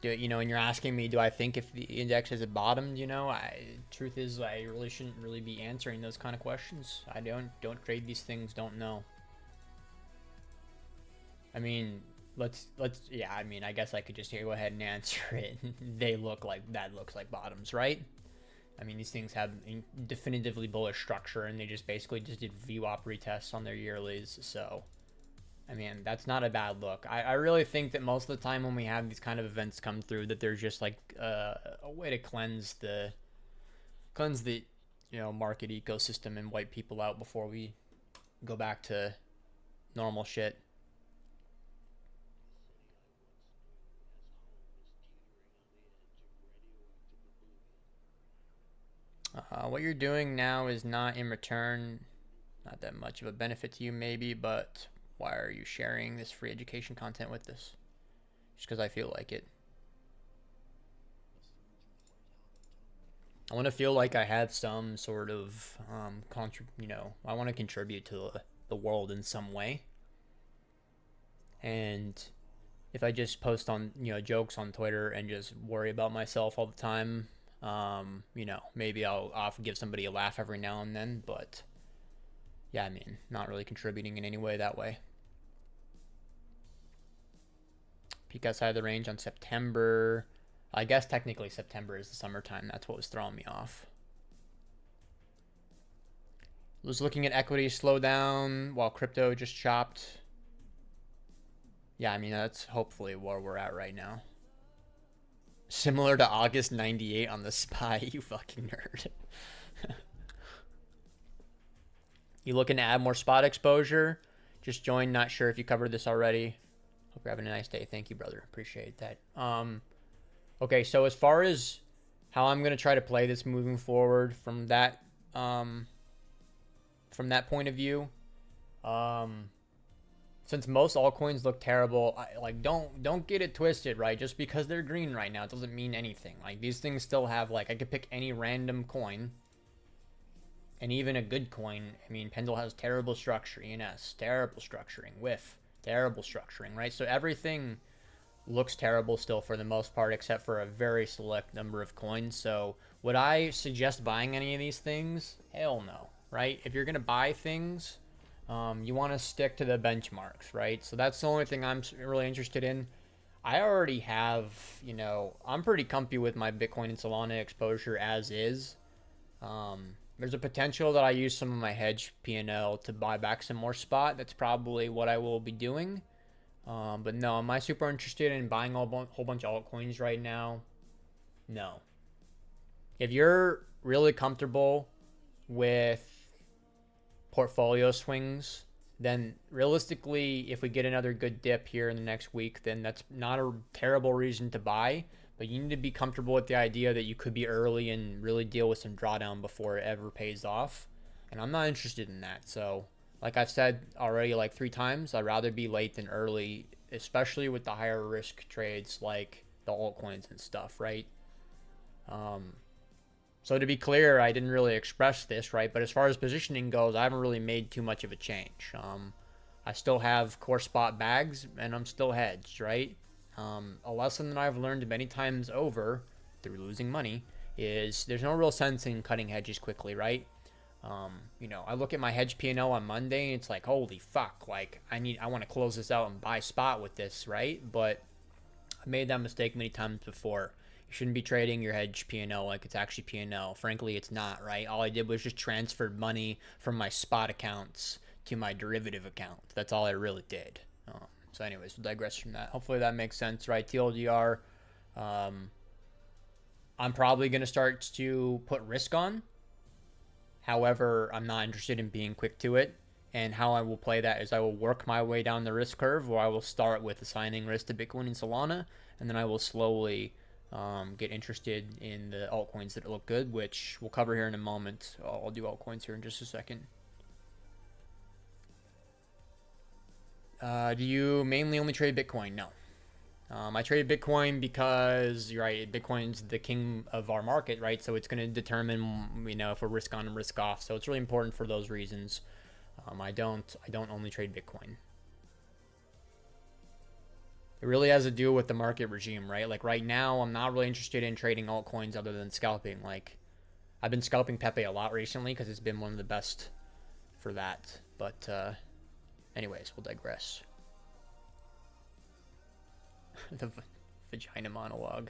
And you're asking me, do I think if the index has bottomed? Truth is, I really shouldn't really be answering those kind of questions. I don't trade these things, don't know. I mean, yeah, I mean, I guess I could just go ahead and answer it. That looks like bottoms, right? I mean, these things have definitively bullish structure, and they just basically did VWAP retests on their yearlies, so I mean, that's not a bad look. I really think that most of the time when we have these kind of events come through, that there's just like a way to cleanse the market ecosystem and wipe people out before we go back to normal shit. What you're doing now is not in return, not that much of a benefit to you maybe, but why are you sharing this free education content with us? Just because I feel like it. I want to feel like I have some sort of I want to contribute to the world in some way. And if I just post on jokes on Twitter and just worry about myself all the time, maybe I'll give somebody a laugh every now and then, but yeah, I mean, not really contributing in any way that way. Peak outside of the range on September. I guess technically September is the summertime. That's what was throwing me off. Was looking at equity slow down while crypto just chopped. Yeah, I mean, that's hopefully where we're at right now. Similar to August 98 on the SPY, you fucking nerd. You looking to add more spot exposure? Just join. Not sure if you covered this already. Hope you're having a nice day. Thank you, brother. Appreciate that. Okay, so as far as how I'm going to try to play this moving forward from that point of view, since most altcoins look terrible, don't get it twisted, right? Just because they're green right now, it doesn't mean anything. Like, these things still have, I could pick any random coin, and even a good coin. I mean, Pendle has terrible structure, ENS, terrible structuring, WIF, terrible structuring, right? So everything looks terrible still for the most part, except for a very select number of coins. So would I suggest buying any of these things? Hell no, right? If you're going to buy things, you want to stick to the benchmarks, right? So that's the only thing I'm really interested in. I already have, I'm pretty comfy with my Bitcoin and Solana exposure as is. There's a potential that I use some of my hedge P&L to buy back some more spot. That's probably what I will be doing. But no, am I super interested in buying a whole bunch of altcoins right now? No. If you're really comfortable with portfolio swings, then realistically, if we get another good dip here in the next week, then that's not a terrible reason to buy. But you need to be comfortable with the idea that you could be early and really deal with some drawdown before it ever pays off. And I'm not interested in that. So, like I've said already 3 times, I'd rather be late than early, especially with the higher risk trades like the altcoins and stuff, right? So to be clear, I didn't really express this, right? But as far as positioning goes, I haven't really made too much of a change. I still have core spot bags, and I'm still hedged, right? A lesson that I've learned many times over through losing money is there's no real sense in cutting hedges quickly, right? I look at my hedge P&L on Monday, and it's like, holy fuck, I want to close this out and buy spot with this, right? But I made that mistake many times before. You shouldn't be trading your hedge P&L like it's actually P&L. Frankly, it's not, right? All I did was just transferred money from my spot accounts to my derivative account. That's all I really did. So anyways, we'll digress from that. Hopefully that makes sense, right? TLDR, I'm probably going to start to put risk on. However, I'm not interested in being quick to it. And how I will play that is I will work my way down the risk curve, where I will start with assigning risk to Bitcoin and Solana, and then I will slowly get interested in the altcoins that look good, which we'll cover here in a moment. I'll do altcoins here in just a second. Do you mainly only trade Bitcoin? No. I trade Bitcoin because, you're right, Bitcoin's the king of our market, right? So it's going to determine, if we're risk on and risk off. So it's really important for those reasons. I don't only trade Bitcoin. It really has to do with the market regime, right? Right now, I'm not really interested in trading altcoins other than scalping. I've been scalping Pepe a lot recently because it's been one of the best for that. But anyways, we'll digress. The vagina monologue.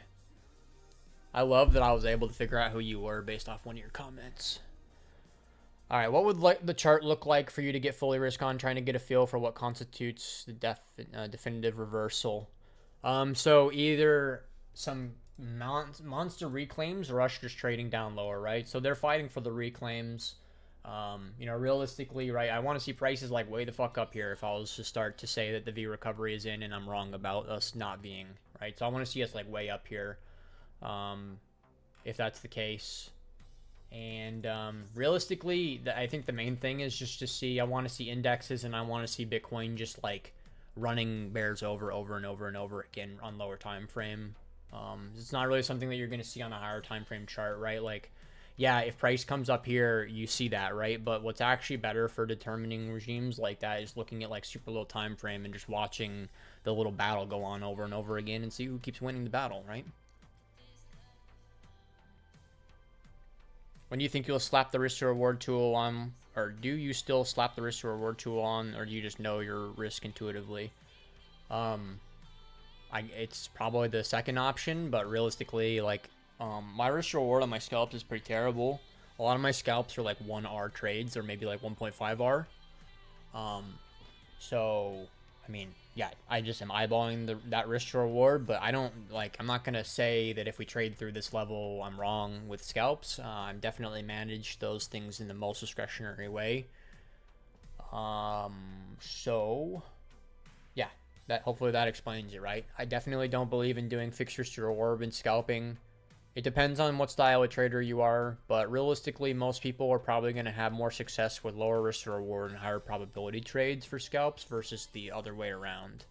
I love that I was able to figure out who you were based off one of your comments. All right, what would the chart look like for you to get fully risk on, trying to get a feel for what constitutes the definitive reversal? So either some monster reclaims or us just trading down lower, right? So they're fighting for the reclaims. Realistically, right, I want to see prices like way the fuck up here if I was to start to say that the V recovery is in and I'm wrong about us not being, right? So I want to see us like way up here, if that's the case. And realistically, I think the main thing is just to see, I want to see indexes and I want to see Bitcoin just like running bears over and over again on lower time frame. It's not really something that you're going to see on a higher time frame chart, right? Like, yeah, if price comes up here, you see that, right? But what's actually better for determining regimes like that is looking at like super low time frame and just watching the little battle go on over and over again and see who keeps winning the battle, right? When do you think you'll slap the risk to reward tool on, or do you still slap the risk to reward tool on, or do you just know your risk intuitively? It's probably the second option, but realistically, like, my risk to reward on my scalps is pretty terrible. A lot of my scalps are like 1R trades, or maybe like 1.5R. So, I mean, yeah, I just am eyeballing that risk to reward, but I don't, like, I'm not going to say that if we trade through this level, I'm wrong with scalps. I'm definitely manage those things in the most discretionary way. So, yeah, hopefully that explains it, right? I definitely don't believe in doing fixtures to reward and scalping. It depends on what style of trader you are, but realistically, most people are probably going to have more success with lower risk to reward and higher probability trades for scalps versus the other way around.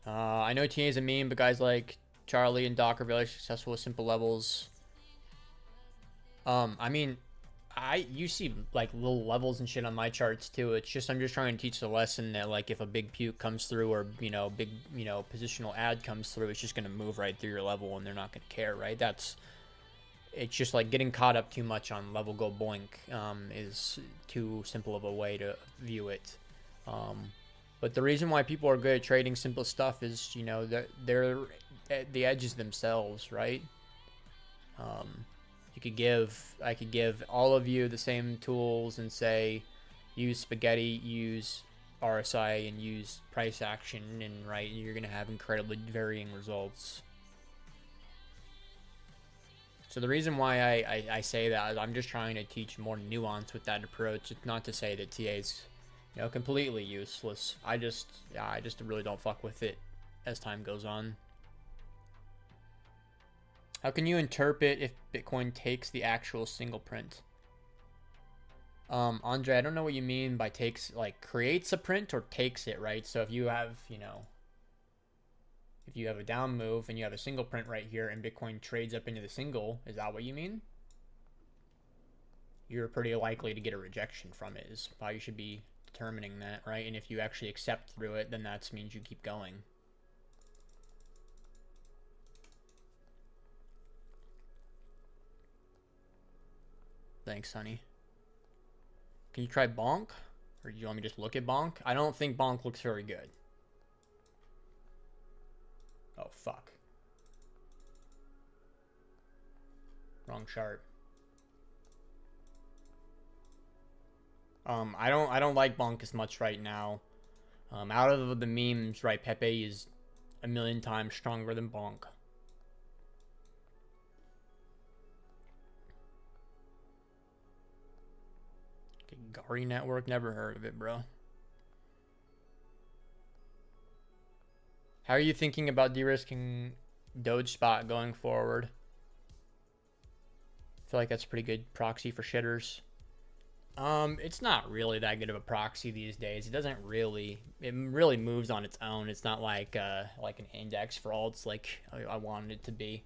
I know TA is a meme, but guys like Charlie and Doc are very successful with simple levels. I mean, you see like little levels and shit on my charts too. It's just I'm just trying to teach the lesson that like if a big puke comes through or big positional ad comes through, it's just gonna move right through your level and they're not gonna care, right? It's just like getting caught up too much on level go boink is too simple of a way to view it. But the reason why people are good at trading simple stuff is they're at the edges themselves, right? I could give all of you the same tools and say, use spaghetti, use RSI, and use price action, and right, you're gonna have incredibly varying results. So the reason why I say that is I'm just trying to teach more nuance with that approach. It's not to say that TA's completely useless. I just really don't fuck with it as time goes on. How can you interpret if Bitcoin takes the actual single print? Andre, I don't know what you mean by takes, like creates a print or takes it, right? So if you have, if you have a down move and you have a single print right here and Bitcoin trades up into the single, is that what you mean? You're pretty likely to get a rejection from it is how you should be determining that, right? And if you actually accept through it, then that means you keep going. Thanks, honey. Can you try Bonk? Or do you want me to just look at Bonk? I don't think Bonk looks very good. Oh, fuck. Wrong chart. I don't like Bonk as much right now. Out of the memes, right, Pepe is a million times stronger than Bonk. Gari Network, never heard of it, bro. How are you thinking about de-risking Doge Spot going forward? I feel like that's a pretty good proxy for shitters. It's not really that good of a proxy these days. It really moves on its own. It's not like an index for alts like I wanted it to be.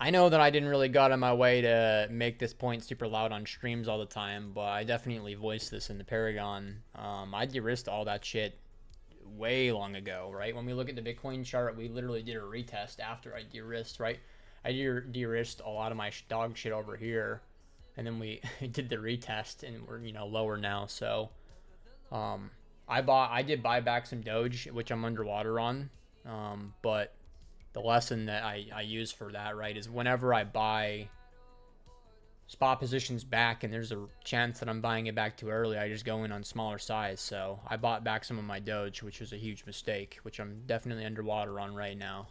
I know that I didn't really go out of my way to make this point super loud on streams all the time, but I definitely voiced this in the Paragon. I de-risked all that shit way long ago, right? When we look at the Bitcoin chart, we literally did a retest after I de-risked, right? I de-risked a lot of my dog shit over here, and then we did the retest, and we're lower now. So, I did buy back some Doge, which I'm underwater on, but the lesson that I use for that, right, is whenever I buy spot positions back and there's a chance that I'm buying it back too early, I just go in on smaller size. So I bought back some of my Doge, which was a huge mistake, which I'm definitely underwater on right now.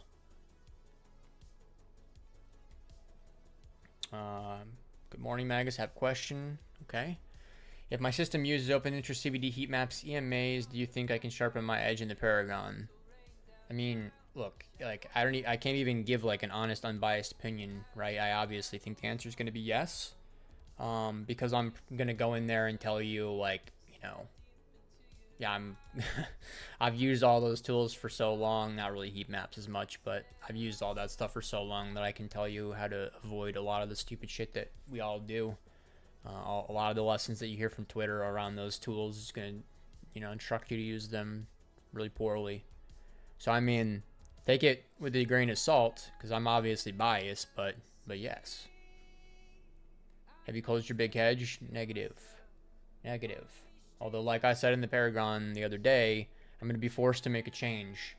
Good morning, Magus. Have a question. Okay. If my system uses open interest CBD heat maps, EMAs, do you think I can sharpen my edge in the Paragon? I mean, look, like I can't even give like an honest, unbiased opinion, right? I obviously think the answer is going to be yes, because I'm gonna go in there and tell you, like, you know, yeah, I've used all those tools for so long, not really heat maps as much, but I've used all that stuff for so long that I can tell you how to avoid a lot of the stupid shit that we all do. A lot of the lessons that you hear from Twitter around those tools is gonna, you know, instruct you to use them really poorly. So I mean, take it with a grain of salt, because I'm obviously biased, but yes. Have you closed your big hedge? Negative. Although, like I said in the Paragon the other day, I'm going to be forced to make a change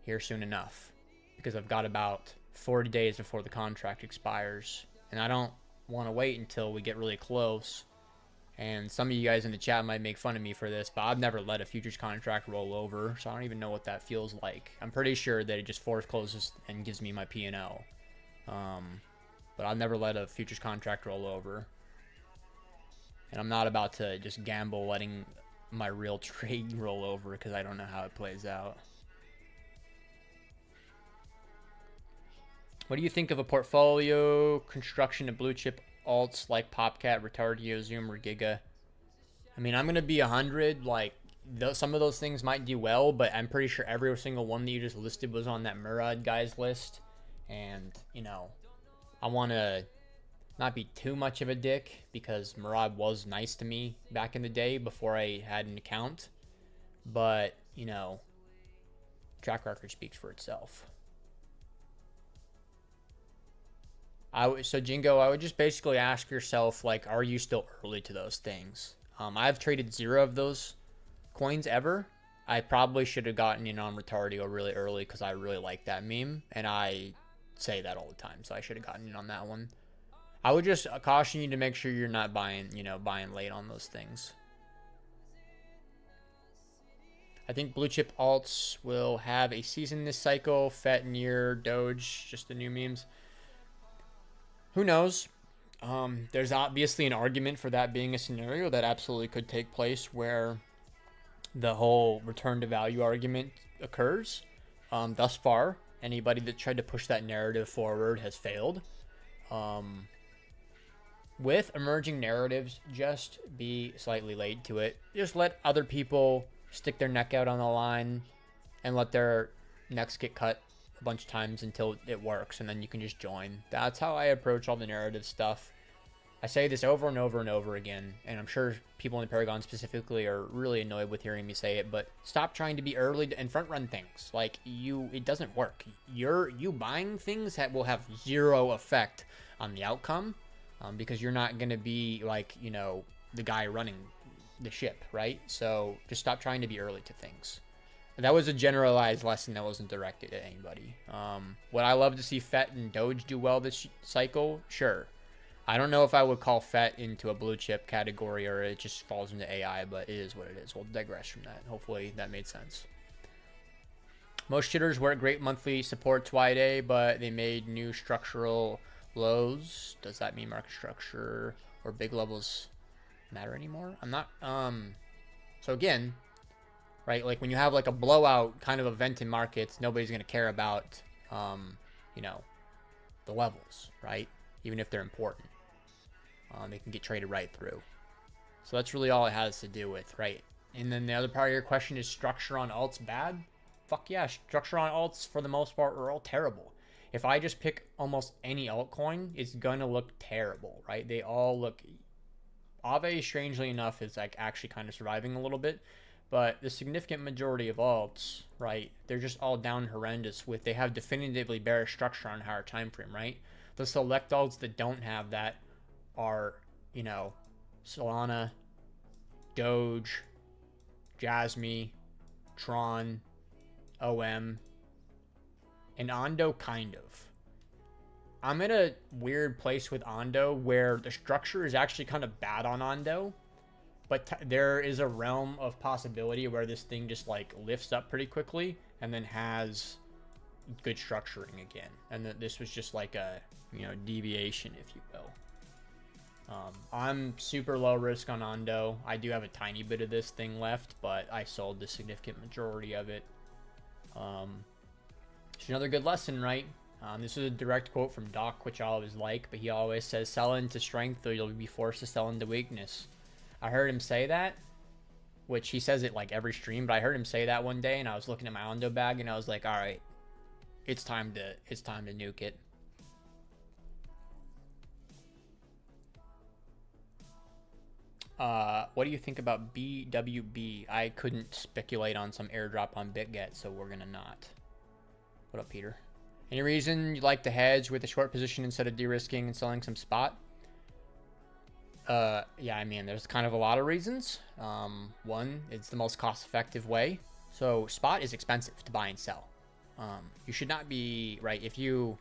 here soon enough, because I've got about 40 days before the contract expires, and I don't want to wait until we get really close. And some of you guys in the chat might make fun of me for this, but I've never let a futures contract roll over, so I don't even know what that feels like. I'm pretty sure that it just force closes and gives me my P&L. But I've never let a futures contract roll over. And I'm not about to just gamble letting my real trade roll over, because I don't know how it plays out. What do you think of a portfolio construction of blue chip alts like Popcat, Retardio, Zoom, or Giga? I mean, I'm going to be 100. Like, some of those things might do well, but I'm pretty sure every single one that you just listed was on that Murad guy's list. And, you know, I want to not be too much of a dick, because Murad was nice to me back in the day before I had an account. But, you know, track record speaks for itself. So Jingo, I would just basically ask yourself, like, are you still early to those things? I've traded 0 of those coins ever. I probably should have gotten in on Retardio really early, because I really like that meme, and I say that all the time, so I should have gotten in on that one. I would just caution you to make sure you're not buying late on those things. I think blue chip alts will have a season this cycle. Fet, Near, Doge, just the new memes. Who knows? There's obviously an argument for that being a scenario that absolutely could take place, where the whole return to value argument occurs. Thus far, anybody that tried to push that narrative forward has failed. With emerging narratives, just be slightly late to it. Just let other people stick their neck out on the line and let their necks get cut a bunch of times until it works, and then you can just join. That's how I approach all the narrative stuff. I say this over and over and over again, and I'm sure people in the Paragon specifically are really annoyed with hearing me say it, but stop trying to be early and front run things. Like, it doesn't work. You buying things that will have 0 effect on the outcome, because you're not going to be, like, you know, the guy running the ship, right? So just stop trying to be early to things. That was a generalized lesson that wasn't directed at anybody. Would I love to see Fet and Doge do well this cycle? Sure. I don't know if I would call Fet into a blue chip category, or it just falls into AI, but it is what it is. We'll digress from that. Hopefully that made sense. Most shitters were at great monthly support TWIDAY, but they made new structural lows. Does that mean market structure or big levels matter anymore? I'm not. So again, right, like when you have like a blowout kind of event in markets, nobody's going to care about, you know, the levels, right? Even if they're important. They can get traded right through. So that's really all it has to do with, right? And then the other part of your question is, structure on alts bad? Fuck yeah, structure on alts for the most part are all terrible. If I just pick almost any altcoin, it's gonna look terrible, right? They all look... Aave, strangely enough, is like actually kind of surviving a little bit, but the significant majority of alts, right, they're just all down horrendous. They have definitively bearish structure on a higher time frame, right? The select alts that don't have that are, you know, Solana, Doge, Jasmy, Tron, OM, And Ondo, kind of. I'm in a weird place with Ondo where the structure is actually kind of bad on Ondo, but there is a realm of possibility where this thing just like lifts up pretty quickly and then has good structuring again. And that this was just like a, you know, deviation, if you will. I'm super low risk on Ondo. I do have a tiny bit of this thing left, but I sold the significant majority of it. It's another good lesson, right? This is a direct quote from Doc, which I always like, but he always says, sell into strength or you'll be forced to sell into weakness. I heard him say that, which he says it like every stream, but I heard him say that one day and I was looking at my Ondo bag and I was like, all right, it's time to nuke it. What do you think about BWB? I couldn't speculate on some airdrop on BitGet, so we're gonna not. What up, Peter? Any reason you like to hedge with a short position instead of de-risking and selling some spot? Yeah, I mean, there's kind of a lot of reasons. One, it's the most cost-effective way. So spot is expensive to buy and sell. You should not be, right, if you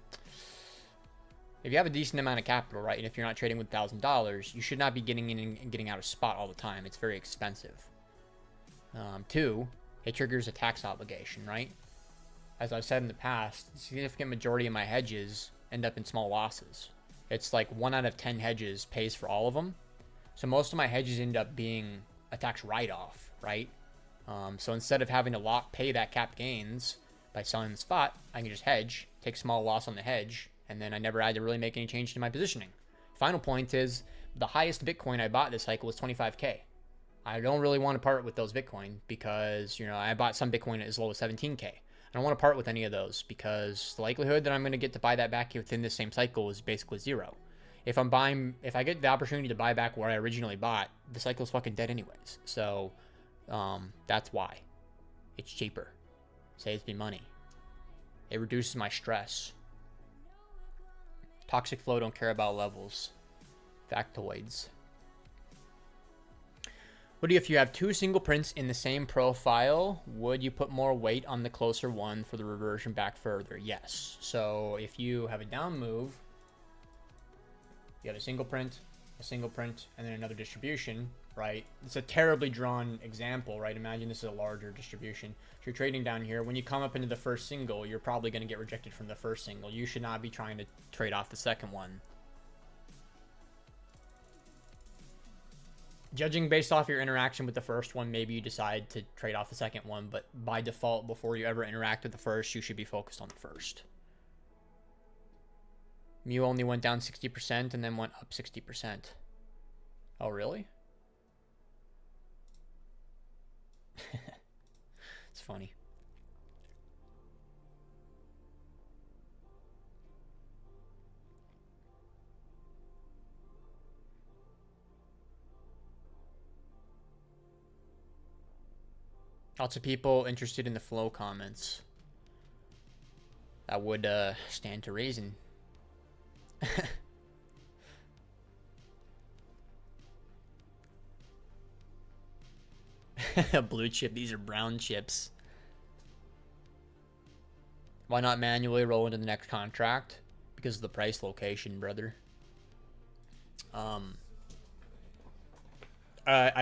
have a decent amount of capital, right, and if you're not trading with $1,000, you should not be getting in and getting out of spot all the time. It's very expensive. Two, it triggers a tax obligation, right? As I've said in the past, the significant majority of my hedges end up in small losses. It's like 1 out of 10 hedges pays for all of them. So most of my hedges end up being a tax write-off, right? So instead of having to pay that cap gains by selling the spot, I can just hedge, take small loss on the hedge, and then I never had to really make any change to my positioning. Final point is, the highest Bitcoin I bought this cycle was 25K. I don't really want to part with those Bitcoin because, you know, I bought some Bitcoin as low as 17K. I don't want to part with any of those because the likelihood that I'm going to get to buy that back within the same cycle is basically zero. If I get the opportunity to buy back where I originally bought, the cycle's fucking dead anyways. So, that's why. It's cheaper. Saves me money. It reduces my stress. Toxic flow don't care about levels. Factoids. What do you, if you have 2 single prints in the same profile, would you put more weight on the closer one for the reversion back further? Yes. So if you have a down move, you have a single print, and then another distribution, right? It's a terribly drawn example, right? Imagine this is a larger distribution. If you're trading down here, when you come up into the first single, you're probably going to get rejected from the first single. You should not be trying to trade off the second one. Judging based off your interaction with the first one, maybe you decide to trade off the second one, but by default, before you ever interact with the first, you should be focused on the first. Mu only went down 60% and then went up 60%. Oh, really? It's funny. Lots of people interested in the flow comments. That would stand to reason. Blue chip, these are brown chips. Why not manually roll into the next contract? Because of the price location, brother. I'm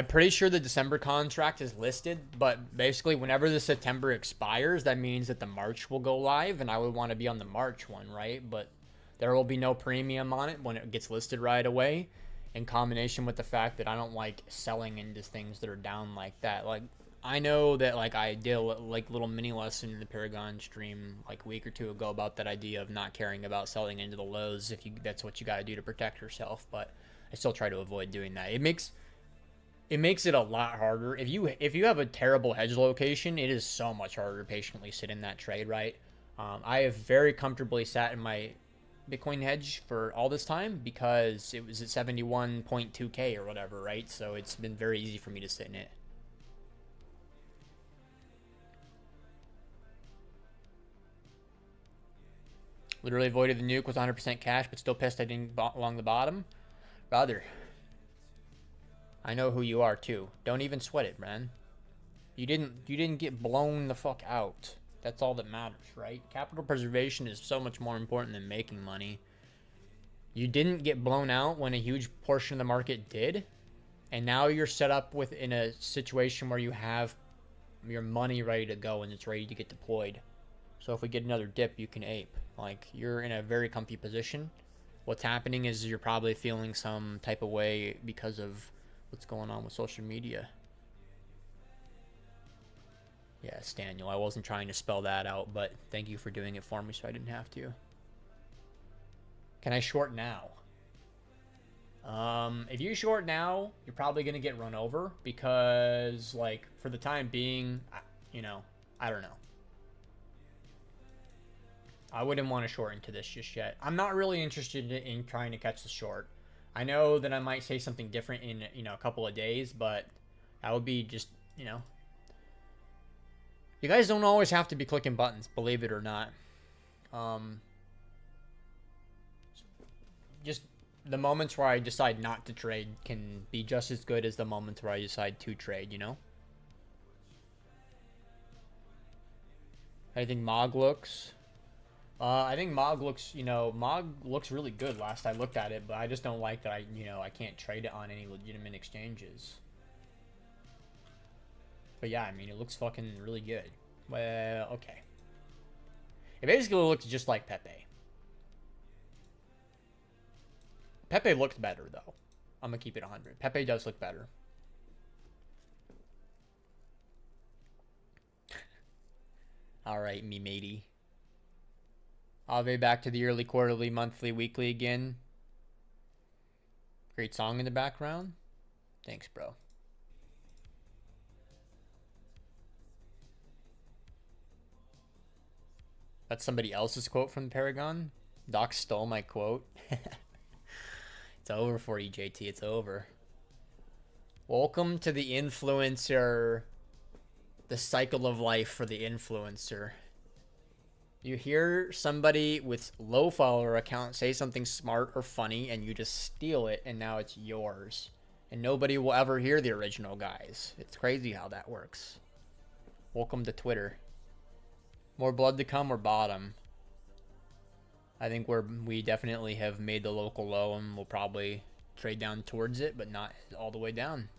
pretty sure the December contract is listed, but basically whenever the September expires, that means that the March will go live, and I would want to be on the March one, right? But there will be no premium on it when it gets listed right away, in combination with the fact that I don't like selling into things that are down like that. Like, I know that, like, I did a little mini lesson in the Paragon stream like a week or two ago about that idea of not caring about selling into the lows if that's what you got to do to protect yourself, but I still try to avoid doing that. It makes it a lot harder. If you have a terrible hedge location, it is so much harder to patiently sit in that trade, right? I have very comfortably sat in my Bitcoin hedge for all this time because it was at 71.2K or whatever, right? So it's been very easy for me to sit in it. Literally avoided the nuke, was 100% cash, but still pissed I didn't along the bottom. Brother, I know who you are too. Don't even sweat it, man. You didn't get blown the fuck out. That's all that matters, right? Capital preservation is so much more important than making money. You didn't get blown out when a huge portion of the market did, and now you're set up in a situation where you have your money ready to go and it's ready to get deployed. So if we get another dip, you can ape. Like, you're in a very comfy position. What's happening is you're probably feeling some type of way because of what's going on with social media. Yes, Daniel, I wasn't trying to spell that out, but thank you for doing it for me so I didn't have to. Can I short now? If you short now, you're probably going to get run over because, like, for the time being, you know, I don't know. I wouldn't want to short into this just yet. I'm not really interested in trying to catch the short. I know that I might say something different in, you know, a couple of days, but that would be just, you know. You guys don't always have to be clicking buttons, believe it or not. Just the moments where I decide not to trade can be just as good as the moments where I decide to trade, you know? I think Mog looks... I think Mog looks, you know, Mog looks really good last I looked at it, but I just don't like that I can't trade it on any legitimate exchanges. But yeah, I mean, it looks fucking really good. Well, okay. It basically looks just like Pepe. Pepe looked better, though. I'm going to keep it 100. Pepe does look better. Alright, me matey. Ave back to the early quarterly, monthly, weekly again. Great song in the background. Thanks, bro. That's somebody else's quote from the Paragon. Doc stole my quote. It's over for you, JT. It's over. Welcome to the influencer. The cycle of life for the influencer. You hear somebody with low follower account say something smart or funny and you just steal it and now it's yours. And nobody will ever hear the original guys. It's crazy how that works. Welcome to Twitter. More blood to come or bottom. I think we definitely have made the local low and we'll probably trade down towards it, but not all the way down.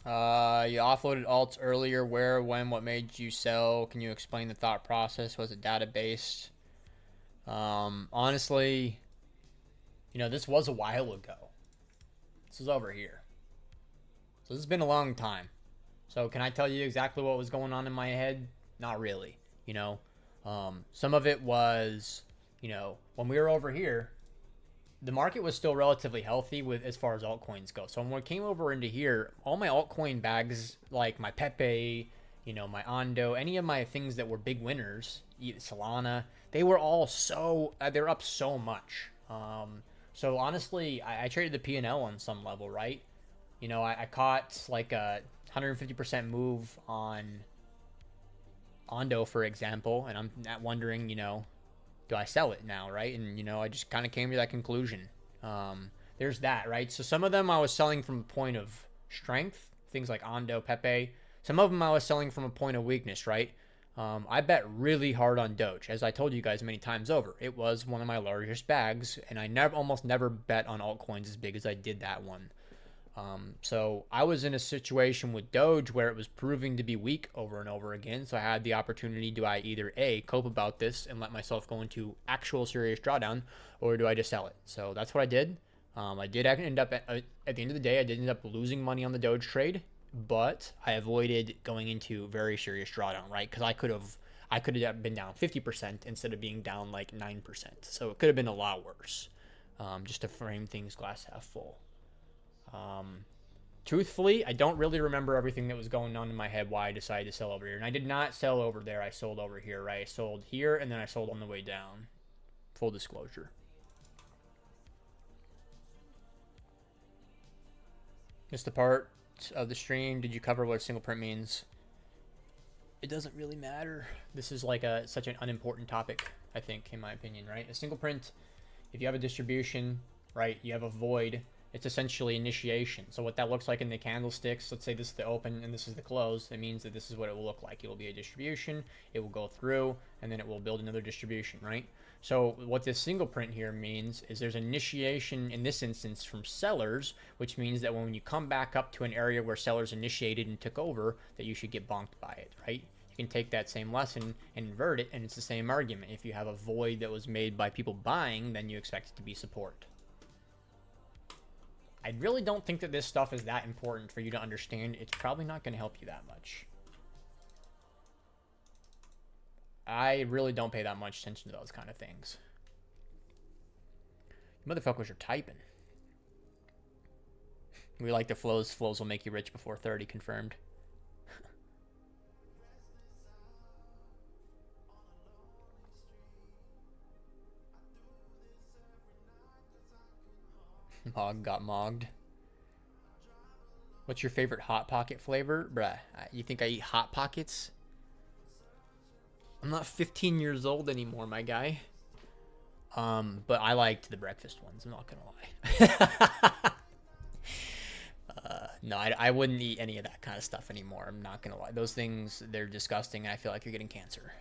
You offloaded alts earlier. Where, when, what made you sell? Can you explain the thought process? Was it database? Honestly, you know, this was a while ago. This is over here. So this has been a long time. So can I tell you exactly what was going on in my head? Not really, you know. Some of it was, you know, when we were over here, the market was still relatively healthy with as far as altcoins go. So when we came over into here, all my altcoin bags, like my Pepe, you know, my Ondo, any of my things that were big winners, Solana, they were all they're up so much. So honestly, I traded the P&L on some level, right? You know, I caught like a 150% move on Ondo, for example, and I'm wondering, you know, do I sell it now, right? And, you know, I just kind of came to that conclusion. There's that, right? So some of them I was selling from a point of strength, things like Ondo, Pepe. Some of them I was selling from a point of weakness, right? I bet really hard on Doge. As I told you guys many times over, it was one of my largest bags, and I almost never bet on altcoins as big as I did that one. So I was in a situation with Doge where it was proving to be weak over and over again. So I had the opportunity, do I either A, cope about this and let myself go into actual serious drawdown, or do I just sell it? So that's what I did. I did end up, at the end of the day, I did end up losing money on the Doge trade, but I avoided going into very serious drawdown, right? Because I could have been down 50% instead of being down like 9%. So it could have been a lot worse, just to frame things glass half full. Truthfully, I don't really remember everything that was going on in my head why I decided to sell over here. And I did not sell over there. I sold over here, right? I sold here and then I sold on the way down. Full disclosure. Missed the part of the stream. Did you cover what a single print means? It doesn't really matter. This is like such an unimportant topic, I think, in my opinion, right? A single print, if you have a distribution, right, you have a void. It's essentially initiation. So what that looks like in the candlesticks, let's say this is the open and this is the close, it means that this is what it will look like. It will be a distribution, it will go through, and then it will build another distribution, right? So what this single print here means is there's initiation in this instance from sellers, which means that when you come back up to an area where sellers initiated and took over, that you should get bonked by it, right? You can take that same lesson and invert it, and it's the same argument. If you have a void that was made by people buying, then you expect it to be support. I really don't think that this stuff is that important for you to understand. It's probably not going to help you that much. I really don't pay that much attention to those kind of things. Motherfuckers are typing. We like the flows. Flows will make you rich before 30, confirmed. Mog got mogged. What's your favorite Hot Pocket flavor? Bruh, you think I eat Hot Pockets? I'm not 15 years old anymore, my guy. But I liked the breakfast ones, I'm not gonna lie. No, I wouldn't eat any of that kind of stuff anymore, I'm not gonna lie. Those things, they're disgusting, and I feel like you're getting cancer.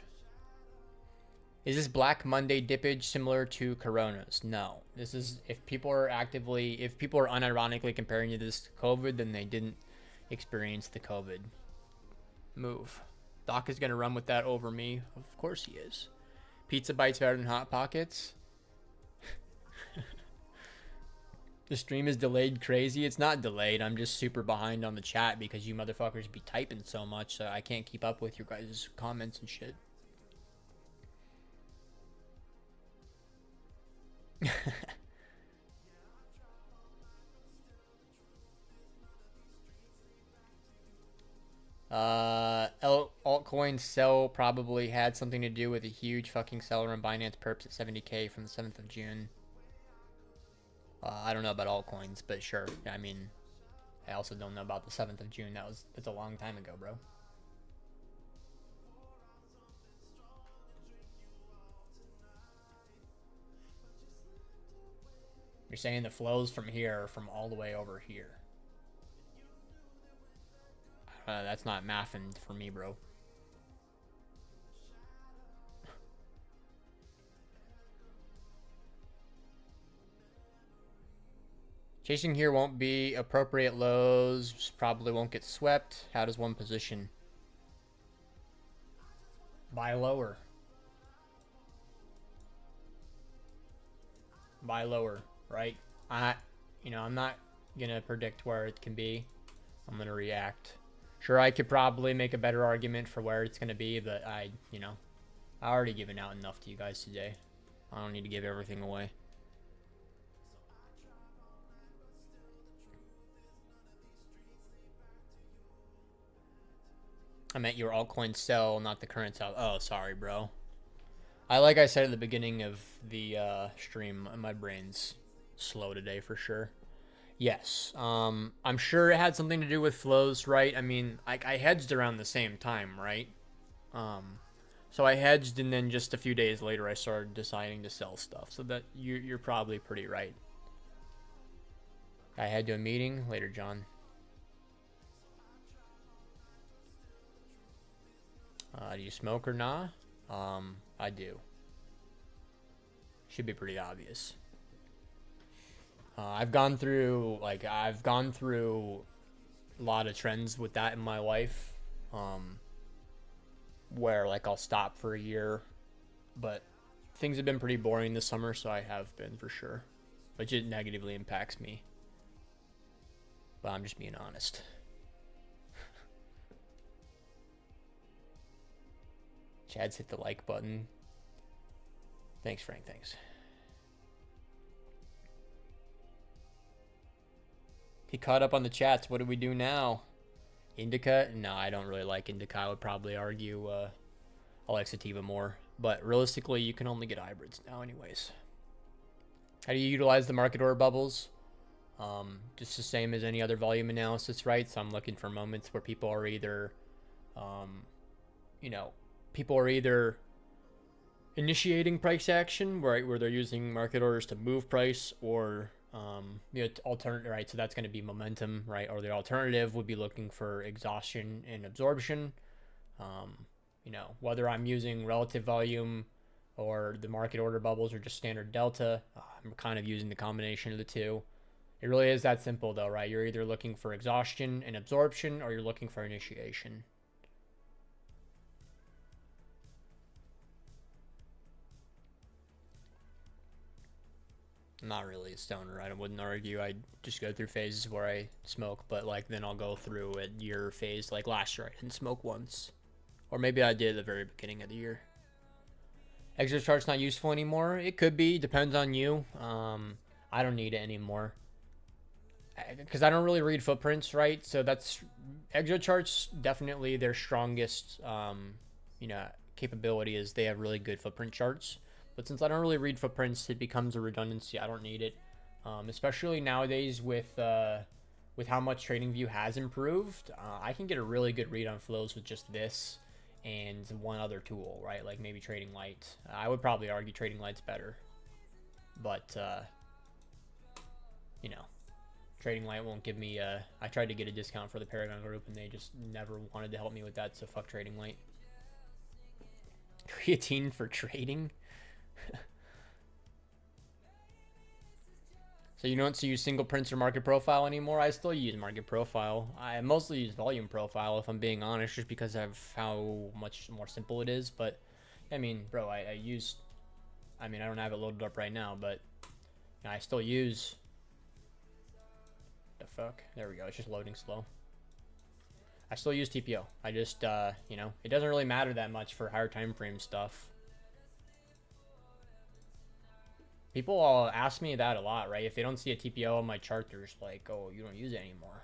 Is this Black Monday dippage similar to Coronas? No. This is, if people are unironically comparing you to this COVID, then they didn't experience the COVID move. Doc is going to run with that over me. Of course he is. Pizza bites better than Hot Pockets. The stream is delayed crazy. It's not delayed. I'm just super behind on the chat because you motherfuckers be typing so much, so I can't keep up with your guys' comments and shit. Altcoin sell probably had something to do with a huge fucking seller on Binance Perps at 70k from the 7th of June. I don't know about altcoins, but sure. I mean, I also don't know about the 7th of June. That's a long time ago, bro. You're saying the flows from here are from all the way over here. That's not mathing for me, bro. Chasing here won't be appropriate lows. Probably won't get swept. How does one position? Buy lower. Buy lower, right? I'm not gonna predict where it can be. I'm gonna react. Sure, I could probably make a better argument for where it's gonna be, but I already given out enough to you guys today. I don't need to give everything away. I meant your altcoin sell, not the current sell. Oh, sorry, bro. Like I said at the beginning of the stream, my brain's slow today for sure. Yes. I'm sure it had something to do with flows, right? I mean, I hedged around the same time, right? So I hedged, and then just a few days later, I started deciding to sell stuff. So that you're probably pretty right. I head to a meeting later, John. Do you smoke or nah? I do. Should be pretty obvious. I've gone through a lot of trends with that in my life, where like I'll stop for a year, but things have been pretty boring this summer, so I have been for sure, which it negatively impacts me. But I'm just being honest. Chad's hit the like button. Thanks, Frank. Thanks. He caught up on the chats. What do we do now? Indica? No, I don't really like Indica. I would probably argue I like Sativa more. But realistically, you can only get hybrids now anyways. How do you utilize the market order bubbles? Just the same as any other volume analysis, right? So I'm looking for moments where people are either, people are either initiating price action, right, where they're using market orders to move price, or The alternative, right? So that's going to be momentum, right? Or the alternative would be looking for exhaustion and absorption. Whether I'm using relative volume or the market order bubbles or just standard delta, I'm kind of using the combination of the two. It really is that simple though, right? You're either looking for exhaustion and absorption or you're looking for initiation. I'm not really a stoner. I wouldn't argue. I just go through phases where I smoke, but like then I'll go through a year phase. Like last year, I didn't smoke once, or maybe I did at the very beginning of the year. Extra chart's not useful anymore. It could be. Depends on you. I don't need it anymore because I don't really read footprints, right? So that's extra charts. Definitely their strongest, capability is they have really good footprint charts. But since I don't really read footprints, it becomes a redundancy. I don't need it, especially nowadays with how much TradingView has improved. I can get a really good read on flows with just this and one other tool, right? Like maybe Trading Light. I would probably argue Trading Light's better, but Trading Light won't give me. I tried to get a discount for the Paragon group, and they just never wanted to help me with that. So fuck Trading Light. Creatine for trading. So you don't use single prints or market profile anymore? I still use market profile. I mostly use volume profile if I'm being honest, just because of how much more simple it is. But I mean, bro, I don't have it loaded up right now, but I still use the fuck. There we go. It's just loading slow. I still use TPO. I just it doesn't really matter that much for higher time frame stuff. People all ask me that a lot, right? If they don't see a TPO on my chart, they're just like, oh, you don't use it anymore.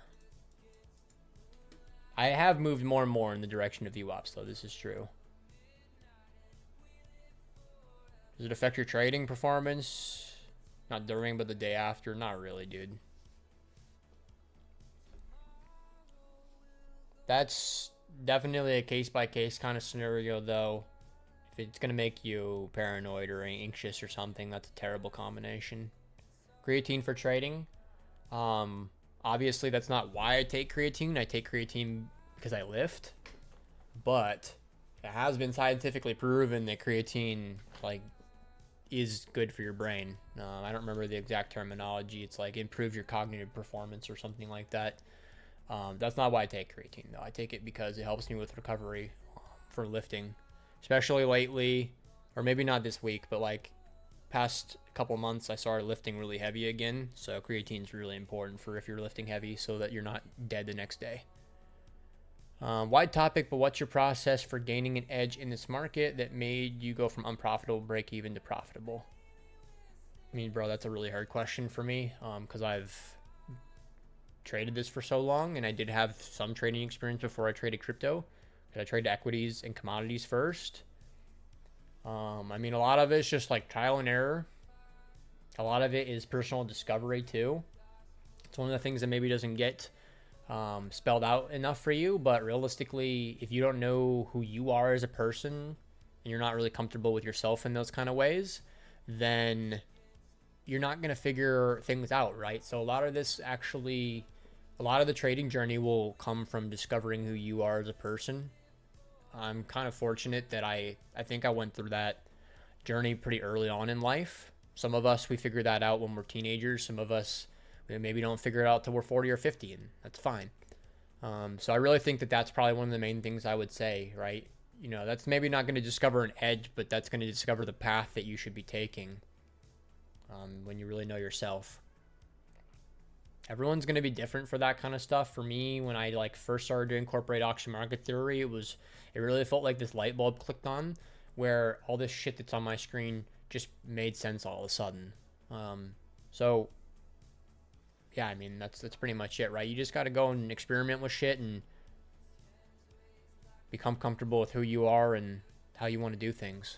I have moved more and more in the direction of VWAPs, though. This is true. Does it affect your trading performance? Not during, but the day after? Not really, dude. That's definitely a case-by-case kind of scenario, though. If it's going to make you paranoid or anxious or something, that's a terrible combination. Creatine for trading. Obviously, that's not why I take creatine. I take creatine because I lift. But it has been scientifically proven that creatine, is good for your brain. I don't remember the exact terminology. It's like improves your cognitive performance or something like that. That's not why I take creatine, though. I take it because it helps me with recovery for lifting. Especially lately, or maybe not this week, but past couple months, I started lifting really heavy again. So creatine is really important for if you're lifting heavy so that you're not dead the next day. Wide topic, but what's your process for gaining an edge in this market that made you go from unprofitable break even to profitable? I mean, bro, that's a really hard question for me because I've traded this for so long and I did have some trading experience before I traded crypto. I trade equities and commodities first. A lot of it's just trial and error. A lot of it is personal discovery too. It's one of the things that maybe doesn't get spelled out enough for you, but realistically, if you don't know who you are as a person and you're not really comfortable with yourself in those kind of ways, then you're not going to figure things out, right? So a lot of the trading journey will come from discovering who you are as a person. I'm kind of fortunate that I think I went through that journey pretty early on in life. Some of us, we figure that out when we're teenagers. Some of us, we maybe don't figure it out till we're 40 or 50, and that's fine. So I really think that that's probably one of the main things I would say, right? That's maybe not going to discover an edge, but that's going to discover the path that you should be taking when you really know yourself. Everyone's going to be different for that kind of stuff. For me, when I first started to incorporate auction market theory, it really felt like this light bulb clicked on where all this shit that's on my screen just made sense all of a sudden. So yeah, that's pretty much it, right? You just got to go and experiment with shit and become comfortable with who you are and how you want to do things.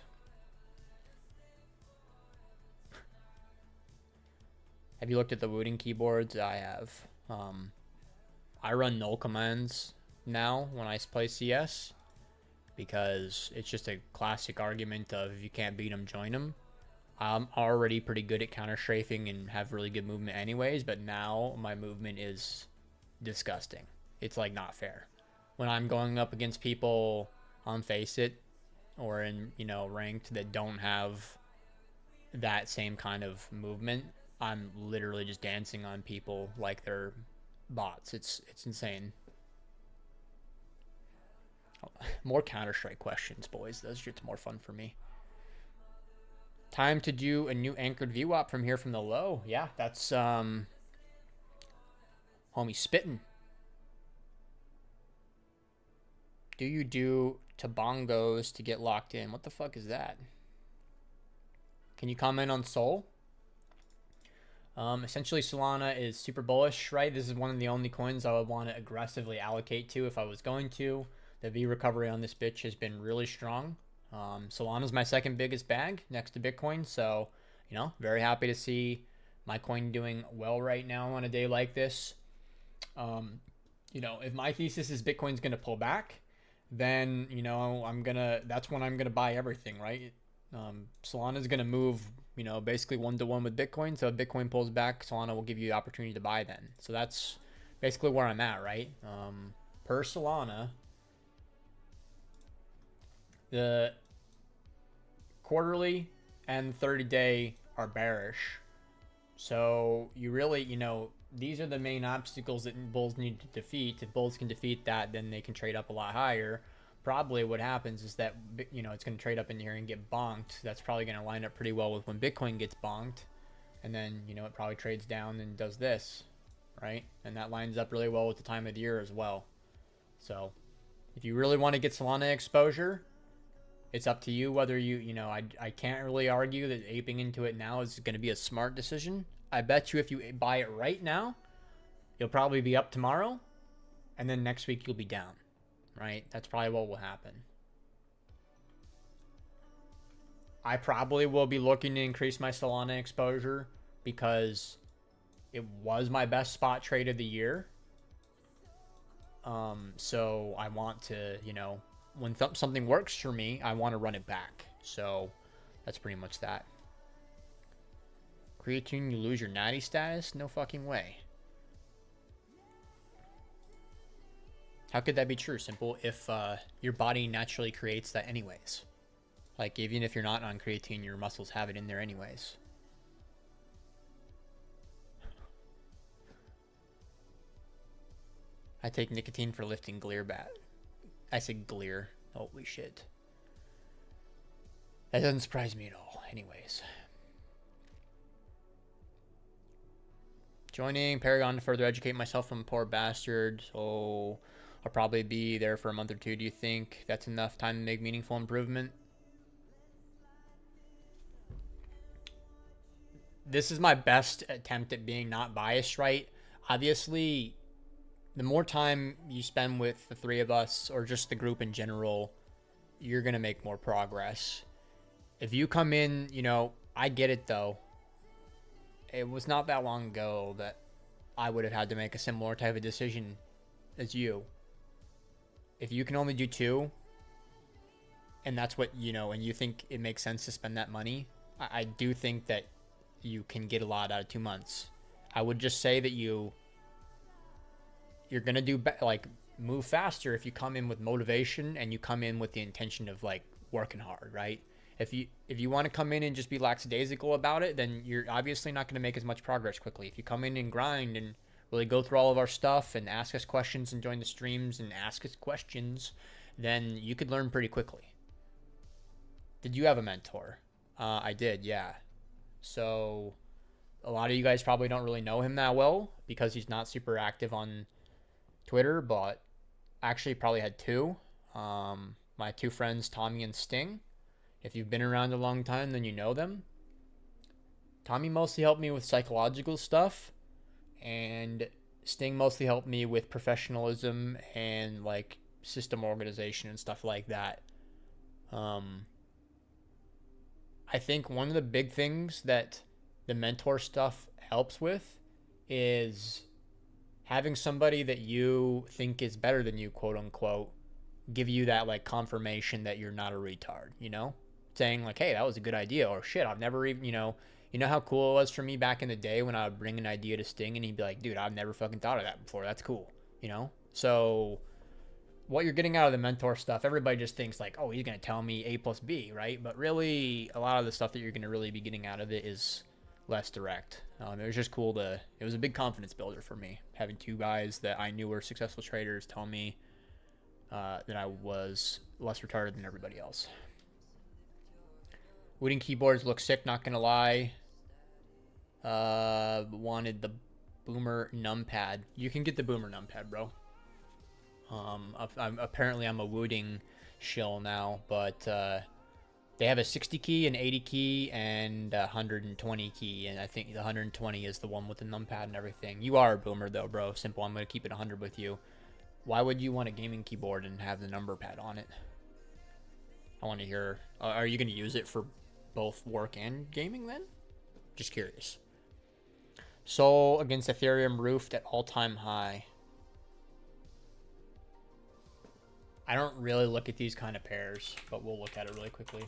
Have you looked at the Wooting keyboards? I have. I run null commands now when I play CS because it's just a classic argument of if you can't beat them, join them. I'm already pretty good at counter strafing and have really good movement anyways, but now my movement is disgusting. It's like not fair. When I'm going up against people on Face It or in, ranked that don't have that same kind of movement, I'm literally just dancing on people like they're bots. It's insane. More Counter-Strike questions, boys. Those shit's more fun for me. Time to do a new anchored VWAP from here from the low. Yeah, that's homie spitting. Do you do tabongos to get locked in? What the fuck is that? Can you comment on Sol? Essentially, Solana is super bullish, right? This is one of the only coins I would want to aggressively allocate to if I was going to. The V recovery on this bitch has been really strong. Solana's my second biggest bag next to Bitcoin. So, very happy to see my coin doing well right now on a day like this. If my thesis is Bitcoin's going to pull back, then, that's when I'm going to buy everything, right? Solana's going to move, basically 1-to-1 with Bitcoin. So if Bitcoin pulls back, Solana will give you the opportunity to buy then. So that's basically where I'm at, right? Per Solana, the quarterly and 30-day are bearish. So you really, these are the main obstacles that bulls need to defeat. If bulls can defeat that, then they can trade up a lot higher. Probably what happens is that, it's going to trade up in here and get bonked. That's probably going to line up pretty well with when Bitcoin gets bonked. And then, it probably trades down and does this, right? And that lines up really well with the time of the year as well. So if you really want to get Solana exposure, it's up to you whether I can't really argue that aping into it now is going to be a smart decision. I bet you if you buy it right now, you'll probably be up tomorrow, and then next week you'll be down, right? That's probably what will happen. I probably will be looking to increase my Solana exposure because it was my best spot trade of the year. So I want to, when something works for me, I want to run it back. So that's pretty much that. Creatine, you lose your natty status? No fucking way. How could that be true, Simple, if your body naturally creates that anyways? Like, even if you're not on creatine, your muscles have it in there anyways. I take nicotine for lifting Glear bat. I said Glear. Holy shit. That doesn't surprise me at all. Anyways. Joining Paragon to further educate myself from a poor bastard. So I'll probably be there for a month or two. Do you think that's enough time to make meaningful improvement? This is my best attempt at being not biased, right? Obviously, the more time you spend with the three of us or just the group in general, you're going to make more progress. If you come in, I get it though. It was not that long ago that I would have had to make a similar type of decision as you. If you can only do 2, and that's what, and you think it makes sense to spend that money, I do think that you can get a lot out of 2 months. I would just say that you're going to do move faster if you come in with motivation and you come in with the intention of working hard, right? If you want to come in and just be lackadaisical about it, then you're obviously not going to make as much progress quickly. If you come in and grind and really go through all of our stuff and ask us questions and join the streams and ask us questions, then you could learn pretty quickly. Did you have a mentor? I did, yeah. So a lot of you guys probably don't really know him that well because he's not super active on Twitter, but actually probably had 2. My 2 friends, Tommy and Sting. If you've been around a long time, then you know them. Tommy mostly helped me with psychological stuff, and Sting mostly helped me with professionalism and system organization and stuff like that. I think one of the big things that the mentor stuff helps with is having somebody that you think is better than you, quote unquote, give you that confirmation that you're not a retard, saying like, hey, that was a good idea, or shit, I've never even, you know how cool it was for me back in the day when I would bring an idea to Sting and he'd be like, dude, I've never fucking thought of that before. That's cool, you know? So what you're getting out of the mentor stuff, everybody just thinks like, oh, he's going to tell me A plus B, right? But really, a lot of the stuff that you're going to really be getting out of it is less direct. It was just cool it was a big confidence builder for me, having two guys that I knew were successful traders tell me that I was less retarded than everybody else. Wooden keyboards look sick, not going to lie. Wanted the Boomer numpad. You can get the Boomer numpad, bro. Apparently I'm a Wooding shill now, but they have a 60 key, an 80 key, and a 120 key, and I think the 120 is the one with the numpad and everything. You are a Boomer though, bro. Simple. I'm going to keep it 100 with you. Why would you want a gaming keyboard and have the number pad on it? I want to hear, are you going to use it for both work and gaming then? Just curious. Sol against Ethereum roofed at all-time high. I don't really look at these kind of pairs, but we'll look at it really quickly.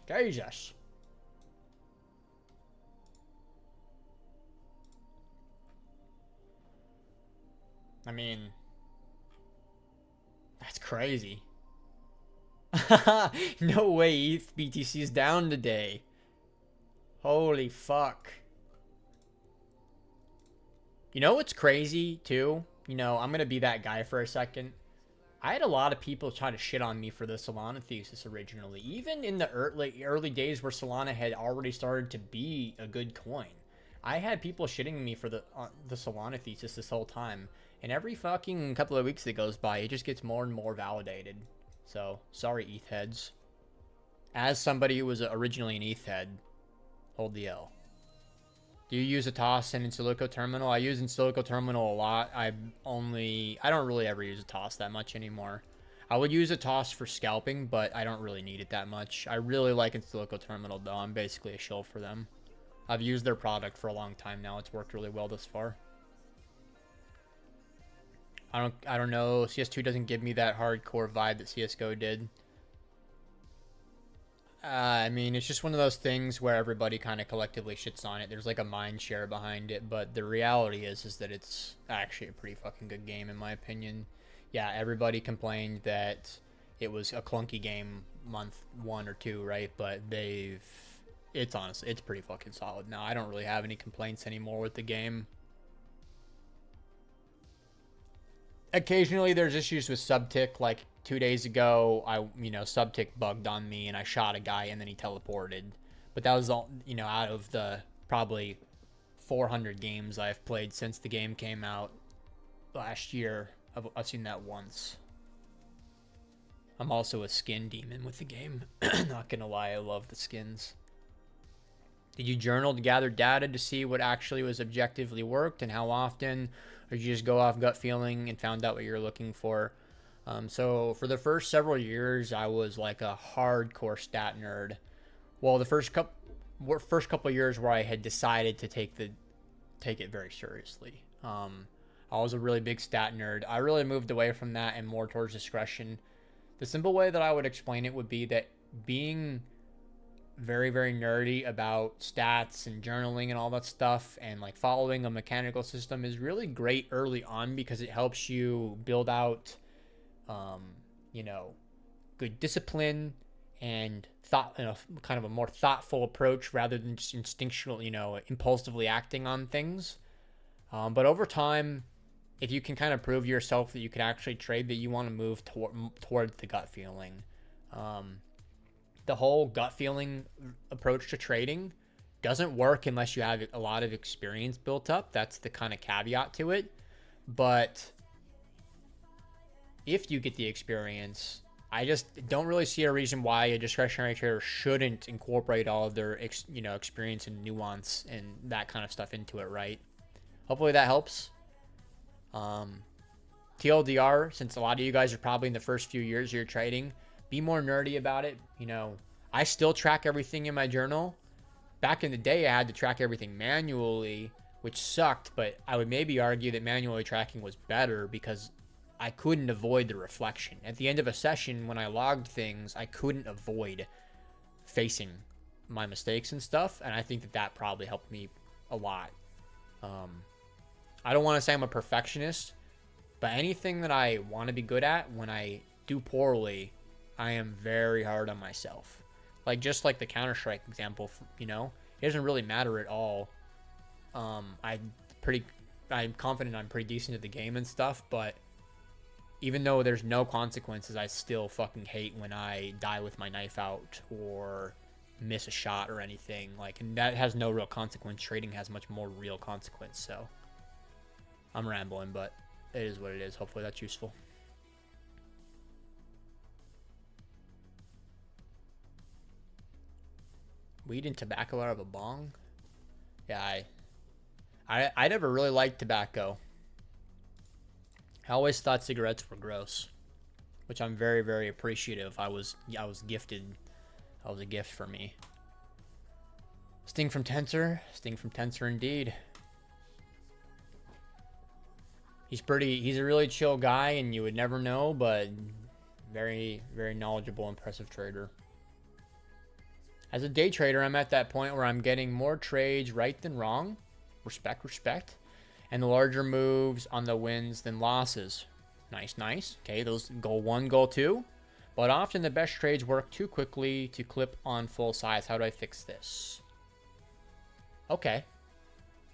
Jesus. I mean, that's crazy. No way ETH BTC is down today. Holy fuck. You know what's crazy too? I'm going to be that guy for a second. I had a lot of people try to shit on me for the Solana thesis originally. Even in the early days where Solana had already started to be a good coin. I had people shitting me for the Solana thesis this whole time. And every fucking couple of weeks that goes by, it just gets more and more validated. So, sorry, ETH heads. As somebody who was originally an ETH head, hold the L. Do you use a TOS and in Silico Terminal? I use in Silico Terminal a lot. I don't really ever use a TOS that much anymore. I would use a TOS for scalping, but I don't really need it that much. I really like in Silico Terminal though. I'm basically a shill for them. I've used their product for a long time now. It's worked really well thus far. I don't know. CS2 doesn't give me that hardcore vibe that CSGO did. I mean, it's just one of those things where everybody kind of collectively shits on it. There's like a mind share behind it, but the reality is that it's actually a pretty fucking good game in my opinion. Yeah, everybody complained that it was a clunky game month 1 or 2, right? But it's honestly, it's pretty fucking solid now. I don't really have any complaints anymore with the game. Occasionally there's issues with subtick. Like 2 days ago, subtick bugged on me and I shot a guy and then he teleported. But that was all, out of the probably 400 games I've played since the game came out last year. I've seen that once. I'm also a skin demon with the game. Not gonna lie, I love the skins. Did you journal to gather data to see what actually was objectively worked and how often? Or did you just go off gut feeling and found out what you were looking for? So for the first several years, I was like a hardcore stat nerd. Well, the first couple years where I had decided to take it very seriously. I was a really big stat nerd. I really moved away from that and more towards discretion. The simple way that I would explain it would be that being very, very nerdy about stats and journaling and all that stuff and like following a mechanical system is really great early on because it helps you build out good discipline and thought, kind of a more thoughtful approach rather than just instinctual, impulsively acting on things. But over time, if you can kind of prove yourself that you can actually trade, that you want to move towards the gut feeling. The whole gut feeling approach to trading doesn't work unless you have a lot of experience built up. That's the kind of caveat to it. But if you get the experience, I just don't really see a reason why a discretionary trader shouldn't incorporate all of their experience and nuance and that kind of stuff into it, right? Hopefully that helps. TLDR, since a lot of you guys are probably in the first few years of your trading, be more nerdy about it. I still track everything in my journal. Back in the day, I had to track everything manually, which sucked, but I would maybe argue that manually tracking was better because I couldn't avoid the reflection. At the end of a session, when I logged things, I couldn't avoid facing my mistakes and stuff, and I think that that probably helped me a lot. I don't want to say I'm a perfectionist, but anything that I want to be good at, when I do poorly, I am very hard on myself. Like, just like the Counter-Strike example, you know, it doesn't really matter at all. I'm confident I'm pretty decent at the game and stuff, but even though there's no consequences, I still fucking hate when I die with my knife out or miss a shot or anything. Like, and that has no real consequence. Trading has much more real consequence. So I'm rambling, but it is what it is. Hopefully that's useful. Weed and tobacco out of a bong? Yeah, I never really liked tobacco. I always thought cigarettes were gross, which I'm very, very appreciative. I was gifted. That was a gift for me. Sting from Tensor. Sting from Tensor indeed. He's a really chill guy, and you would never know, but very, very knowledgeable, impressive trader. As a day trader, I'm at that point where I'm getting more trades right than wrong. Respect, respect. And the larger moves on the wins than losses. Nice, nice. Okay, those goal 1, goal 2. But often the best trades work too quickly to clip on full size. How do I fix this? Okay.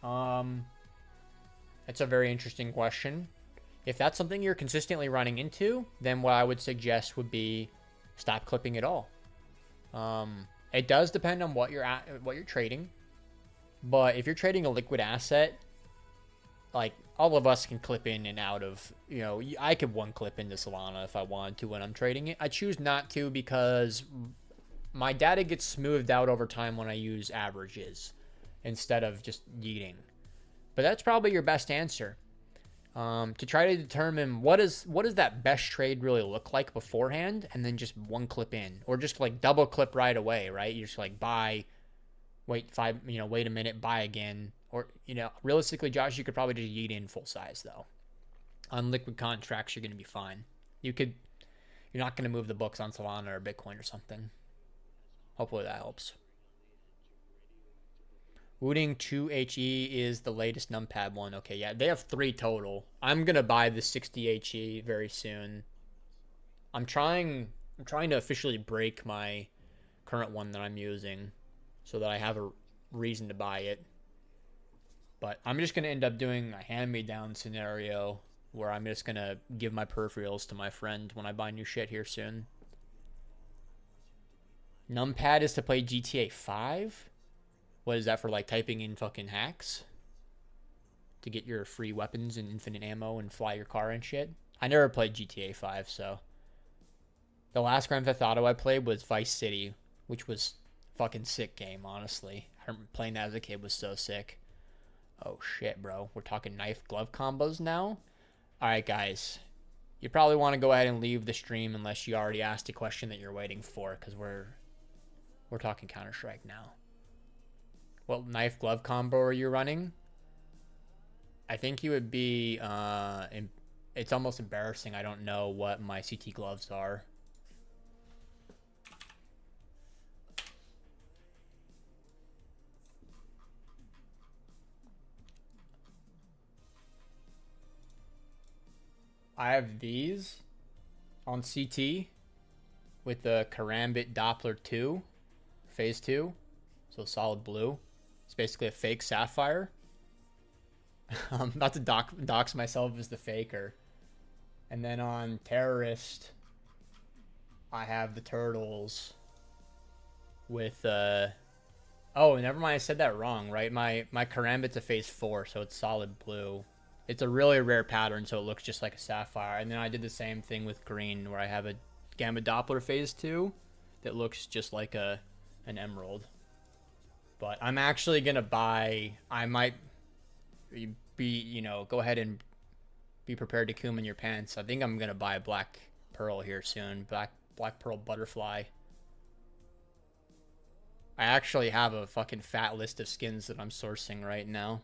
That's a very interesting question. If that's something you're consistently running into, then what I would suggest would be stop clipping at all. It does depend on what you're trading. But if you're trading a liquid asset, like, all of us can clip in and out of, you know, I could one clip into Solana if I wanted to when I'm trading it. I choose not to because my data gets smoothed out over time when I use averages instead of just yeeting. But that's probably your best answer. To try to determine what does that best trade really look like beforehand, and then just one clip in, or just like double clip right away, right? You just like buy, wait a minute, buy again. Or, you know, realistically, Josh, you could probably just yeet in full size, though. On liquid contracts, you're going to be fine. You're not going to move the books on Solana or Bitcoin or something. Hopefully that helps. Wooting 2HE is the latest numpad one. Okay, yeah, they have 3 total. I'm going to buy the 60HE very soon. I'm trying to officially break my current one that I'm using so that I have a reason to buy it. But I'm just going to end up doing a hand-me-down scenario where I'm just going to give my peripherals to my friend when I buy new shit here soon. Numpad is to play GTA 5? What is that for, like, typing in fucking hacks? To get your free weapons and infinite ammo and fly your car and shit? I never played GTA 5, so. The last Grand Theft Auto I played was Vice City, which was a fucking sick game, honestly. Playing that as a kid was so sick. Oh shit, bro. We're talking knife-glove combos now? Alright, guys. You probably want to go ahead and leave the stream unless you already asked a question that you're waiting for, because we're talking Counter-Strike now. What knife-glove combo are you running? I think you would be... it's almost embarrassing. I don't know what my CT gloves are. I have these on CT with the Karambit Doppler 2, phase 2, so solid blue. It's basically a fake sapphire. I'm about to dox myself as the faker. And then on Terrorist, I have the turtles with oh, never mind, I said that wrong, right? My Karambit's a phase 4, so it's solid blue. It's a really rare pattern, so it looks just like a sapphire. And then I did the same thing with green, where I have a Gamma Doppler phase 2 that looks just like an emerald. But I'm actually going to buy... I might be, go ahead and be prepared to coom in your pants. I think I'm going to buy a black pearl here soon. Black pearl butterfly. I actually have a fucking fat list of skins that I'm sourcing right now.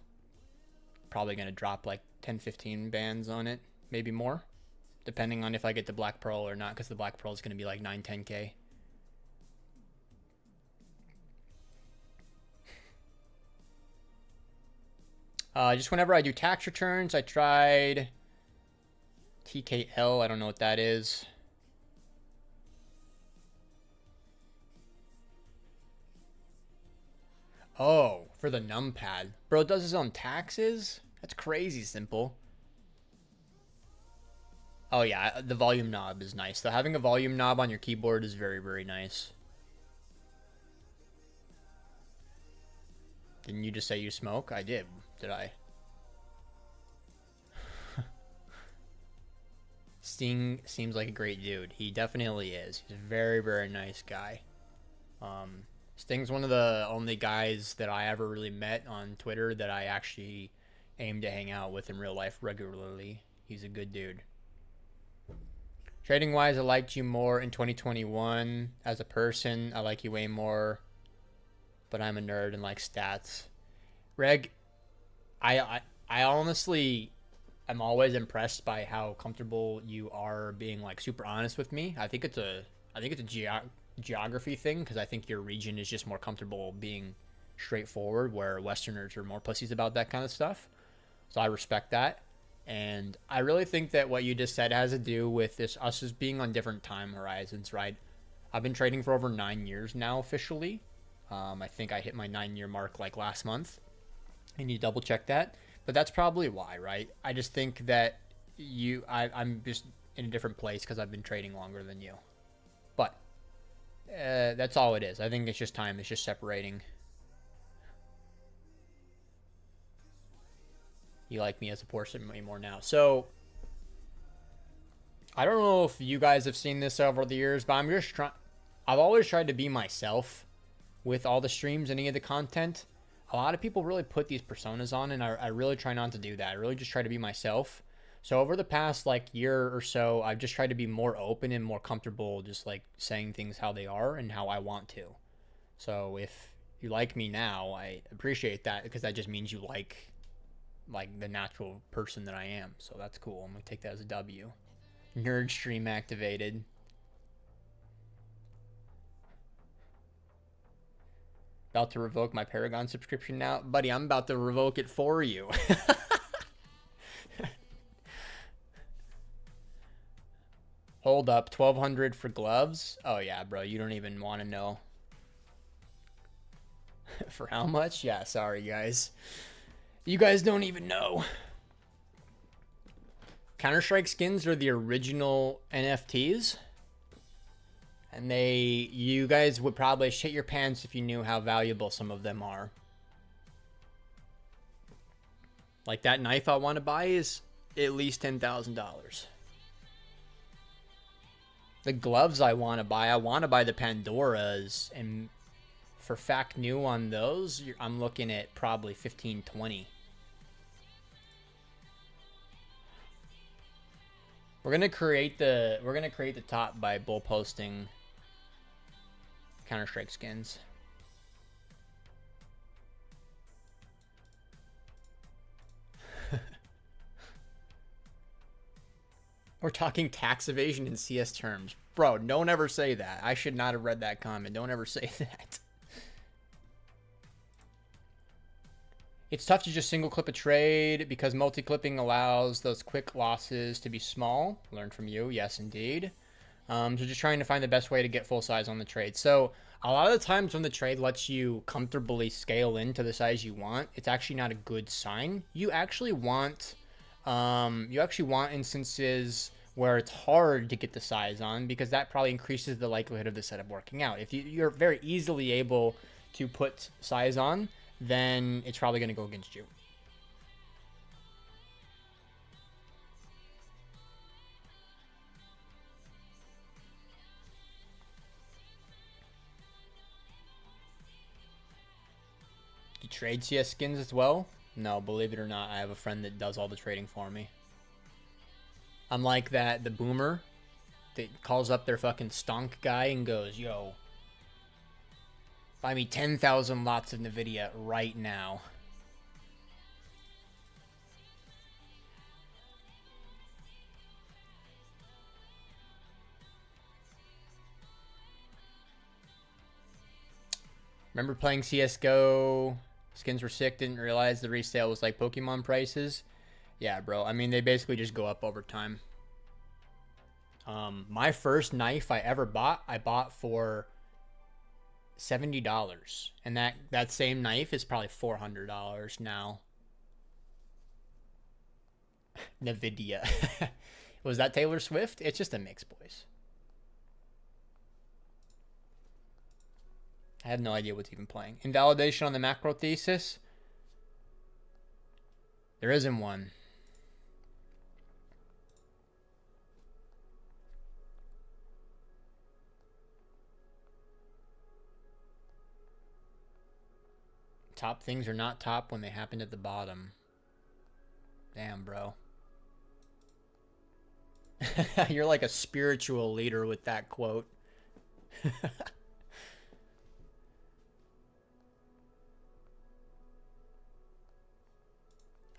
probably going to drop like 10, 15 bands on it, maybe more, depending on if I get the Black Pearl or not, because the Black Pearl is going to be like 9, 10K. Just whenever I do tax returns, I tried TKL. I don't know what that is. Oh, for the numpad. Bro, it does his own taxes? That's crazy simple. Oh yeah, the volume knob is nice. So having a volume knob on your keyboard is very, very nice. Didn't you just say you smoke? I did. Did I? Sting seems like a great dude. He definitely is. He's a very, very nice guy. Sting's one of the only guys that I ever really met on Twitter that I actually aim to hang out with in real life regularly. He's a good dude. Trading wise, I liked you more in 2021. As a person, I like you way more, but I'm a nerd and like stats. Reg, I honestly, I'm always impressed by how comfortable you are being like super honest with me. I think it's a geography thing, because I think your region is just more comfortable being straightforward, where Westerners are more pussies about that kind of stuff. So I respect that. And I really think that what you just said has to do with us as being on different time horizons, right? I've been trading for over 9 years now officially. I think I hit my 9-year mark like last month. And you double check that. But that's probably why, right? I just think that I'm just in a different place because I've been trading longer than you. But that's all it is. I think it's just time. It's just separating. You like me as a person way more now. So I don't know if you guys have seen this over the years, but I've always tried to be myself with all the streams, any of the content. A lot of people really put these personas on, and I really try not to do that. I really just try to be myself. So over the past like year or so, I've just tried to be more open and more comfortable just like saying things how they are and how I want to. So if you like me now, I appreciate that, because that just means you like the natural person that I am. So that's cool. I'm gonna take that as a W. Nerd stream activated. About to revoke my Paragon subscription now. Buddy, I'm about to revoke it for you. Hold up, 1,200 for gloves? Oh yeah, bro, you don't even want to know. For how much? Yeah, sorry guys. You guys don't even know. Counter-Strike skins are the original NFTs. And you guys would probably shit your pants if you knew how valuable some of them are. Like that knife I want to buy is at least $10,000. The gloves I want to buy the Pandoras, and for fact new on those, I'm looking at probably 15, 20. We're gonna create the top by bull posting Counter-Strike skins. We're talking tax evasion in CS terms. Bro, don't ever say that. I should not have read that comment. Don't ever say that. It's tough to just single clip a trade because multi-clipping allows those quick losses to be small. Learned from you. Yes, indeed. So just trying to find the best way to get full size on the trade. So a lot of the times when the trade lets you comfortably scale into the size you want, it's actually not a good sign. You actually want instances where it's hard to get the size on, because that probably increases the likelihood of the setup working out. If you're very easily able to put size on, then it's probably going to go against you. You trade CS skins as well? No, believe it or not, I have a friend that does all the trading for me. I'm like the boomer that calls up their fucking stonk guy and goes, yo, buy me 10,000 lots of NVIDIA right now. Remember playing CSGO? Skins were sick, didn't realize the resale was like Pokemon prices. Yeah, bro. I mean, they basically just go up over time. My first knife I ever bought, I bought for $70. And that same knife is probably $400 now. NVIDIA. Was that Taylor Swift? It's just a mix, boys. I have no idea what's even playing. Invalidation on the macro thesis? There isn't one. Top things are not top when they happen at the bottom. Damn, bro. You're like a spiritual leader with that quote.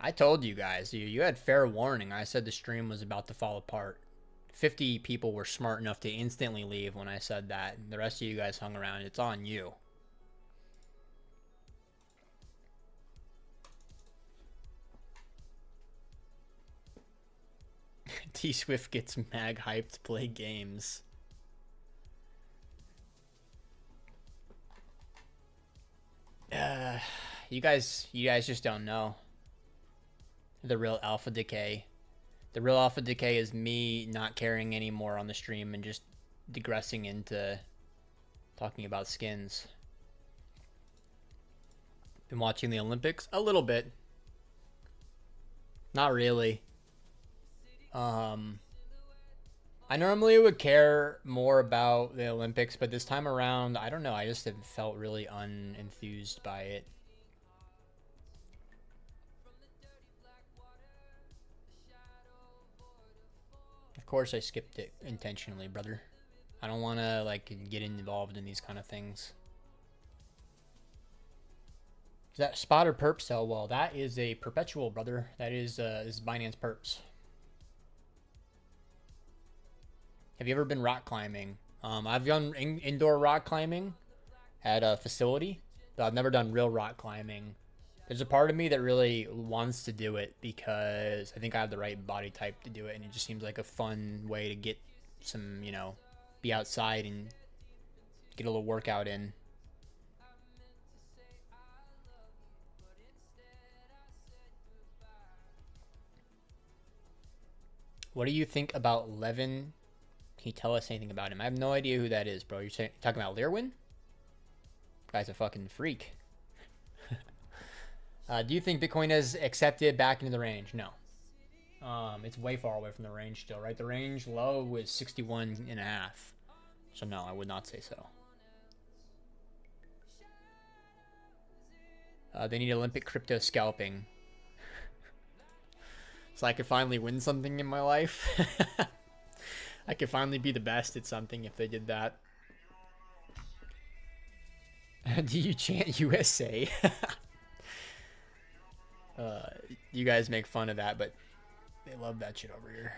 I told you guys, you had fair warning. I said the stream was about to fall apart. 50 people were smart enough to instantly leave when I said that. The rest of you guys hung around. It's on you. T Swift gets mag hyped to play games. You guys just don't know the real alpha decay. The real alpha decay is me not caring anymore on the stream and just digressing into talking about skins. Been watching the Olympics a little bit. Not really. I normally would care more about the Olympics, but this time around, I don't know. I just have felt really unenthused by it. Of course, I skipped it intentionally, brother. I don't want to like get involved in these kind of things. Is that spot or perp sell? Well, that is a perpetual, brother. That is Binance perps. Have you ever been rock climbing? I've done indoor rock climbing at a facility, but I've never done real rock climbing. There's a part of me that really wants to do it because I think I have the right body type to do it, and it just seems like a fun way to get some, you know, be outside and get a little workout in. What do you think about Levin? Can you tell us anything about him? I have no idea who that is, bro. You're talking about Learwin? Guy's a fucking freak. Do you think Bitcoin has accepted back into the range? No. It's way far away from the range still, right? The range low was 61.5. So no, I would not say so. They need Olympic crypto scalping. So I could finally win something in my life. I could finally be the best at something if they did that. Do you chant USA? You guys make fun of that, but they love that shit over here.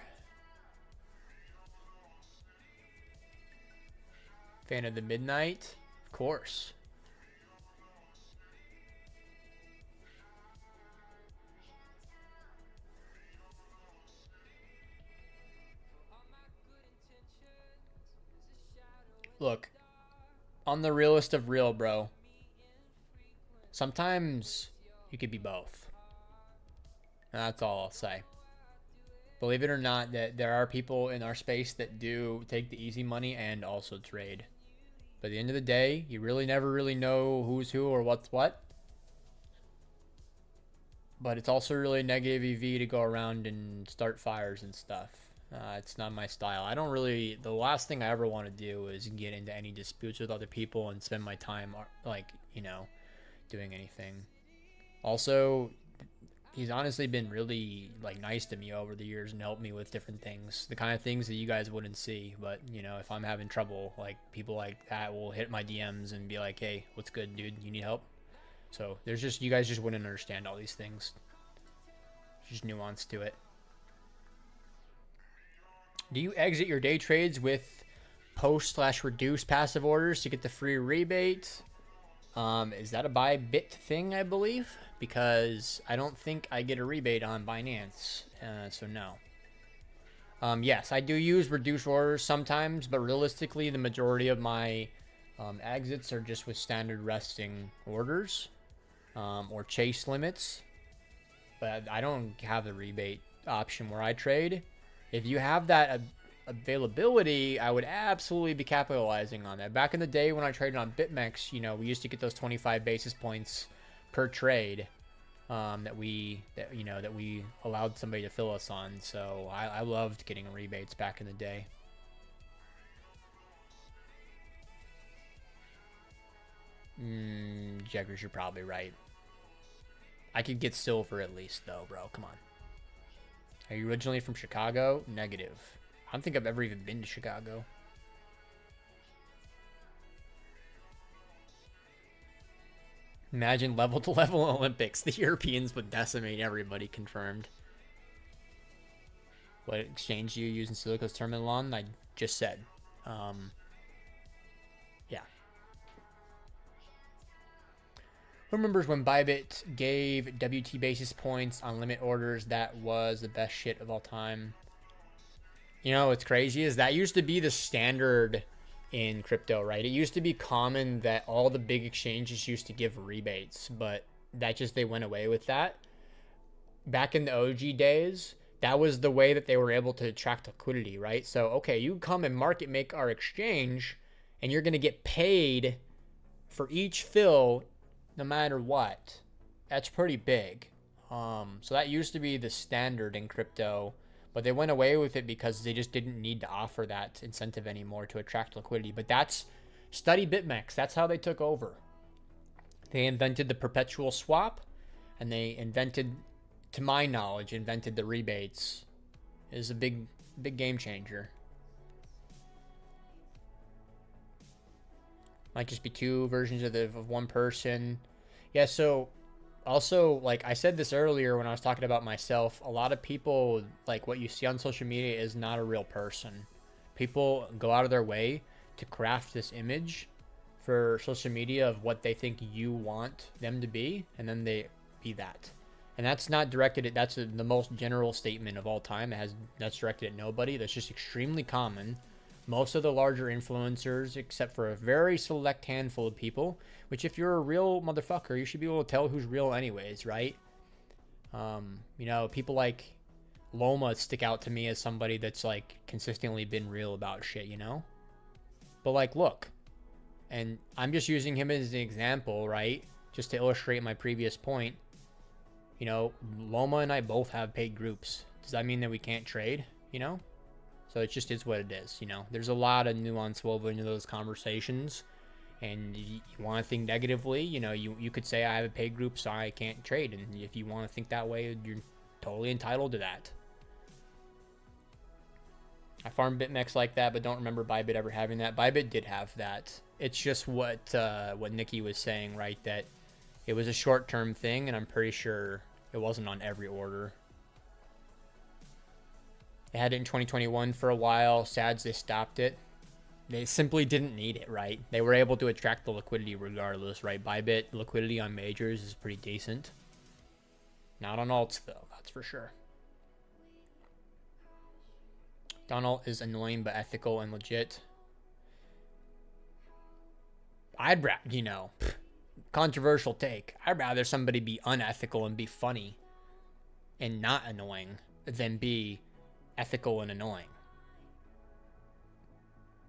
Fan of the Midnight? Of course. Look, on the realest of real, bro. Sometimes you could be both. And that's all I'll say. Believe it or not, that there are people in our space that do take the easy money and also trade. But at the end of the day, you really never really know who's who or what's what. But it's also really negative EV to go around and start fires and stuff. It's not my style. I don't really, the last thing I ever want to do is get into any disputes with other people and spend my time, like, you know, doing anything. Also, he's honestly been really, like, nice to me over the years and helped me with different things. The kind of things that you guys wouldn't see. But, you know, if I'm having trouble, like, people like that will hit my DMs and be like, hey, what's good, dude? You need help? So, there's just, you guys just wouldn't understand all these things. There's just nuance to it. Do you exit your day trades with post/reduce passive orders to get the free rebate? Is that a Bybit thing, I believe? Because I don't think I get a rebate on Binance, so no. Yes, I do use reduced orders sometimes, but realistically, the majority of my exits are just with standard resting orders or chase limits. But I don't have the rebate option where I trade. If you have that availability, I would absolutely be capitalizing on that. Back in the day when I traded on BitMEX, we used to get those 25 basis points per trade that we allowed somebody to fill us on. So I loved getting rebates back in the day. Jaggers, you're probably right. I could get silver at least, though, bro. Come on. Are you originally from Chicago? Negative. I don't think I've ever even been to Chicago. Imagine level-to-level Olympics. The Europeans would decimate everybody, confirmed. What exchange do you use in Silico's terminal on? I just said. Yeah. Who remembers when Bybit gave WT basis points on limit orders? That was the best shit of all time. What's crazy is that used to be the standard in crypto, right? It used to be common that all the big exchanges used to give rebates, but they went away with that. Back in the OG days, that was the way that they were able to attract liquidity, right? So, okay, you come and market make our exchange, and you're going to get paid for each fill no matter what. That's pretty big. So that used to be the standard in crypto, but they went away with it because they just didn't need to offer that incentive anymore to attract liquidity. But study BitMEX. That's how they took over. They invented the perpetual swap, and they to my knowledge, invented the rebates. It is a big game changer. Might just be two versions of one person. Yeah, so also, like I said this earlier when I was talking about myself, a lot of people, like what you see on social media is not a real person. People go out of their way to craft this image for social media of what they think you want them to be, and then they be that. And that's not directed at, that's the most general statement of all time. That's directed at nobody. That's just extremely common. Most of the larger influencers, except for a very select handful of people, which if you're a real motherfucker, you should be able to tell who's real anyways, right? People like Loma stick out to me as somebody that's like consistently been real about shit, But like, look, and I'm just using him as an example, right? Just to illustrate my previous point. Loma and I both have paid groups. Does that mean that we can't trade? So it just is what it is, There's a lot of nuance woven into those conversations, and you want to think negatively, you could say I have a paid group, so I can't trade, and if you want to think that way, you're totally entitled to that. I farmed BitMEX like that, but don't remember Bybit ever having that. Bybit did have that. It's just what Nikki was saying, right? That it was a short-term thing, and I'm pretty sure it wasn't on every order. They had it in 2021 for a while. Sads, they stopped it. They simply didn't need it, right? They were able to attract the liquidity regardless, right? Bybit liquidity on majors is pretty decent. Not on alts, though. That's for sure. Donald is annoying but ethical and legit. I'd rather, controversial take. I'd rather somebody be unethical and be funny and not annoying than be ethical and annoying.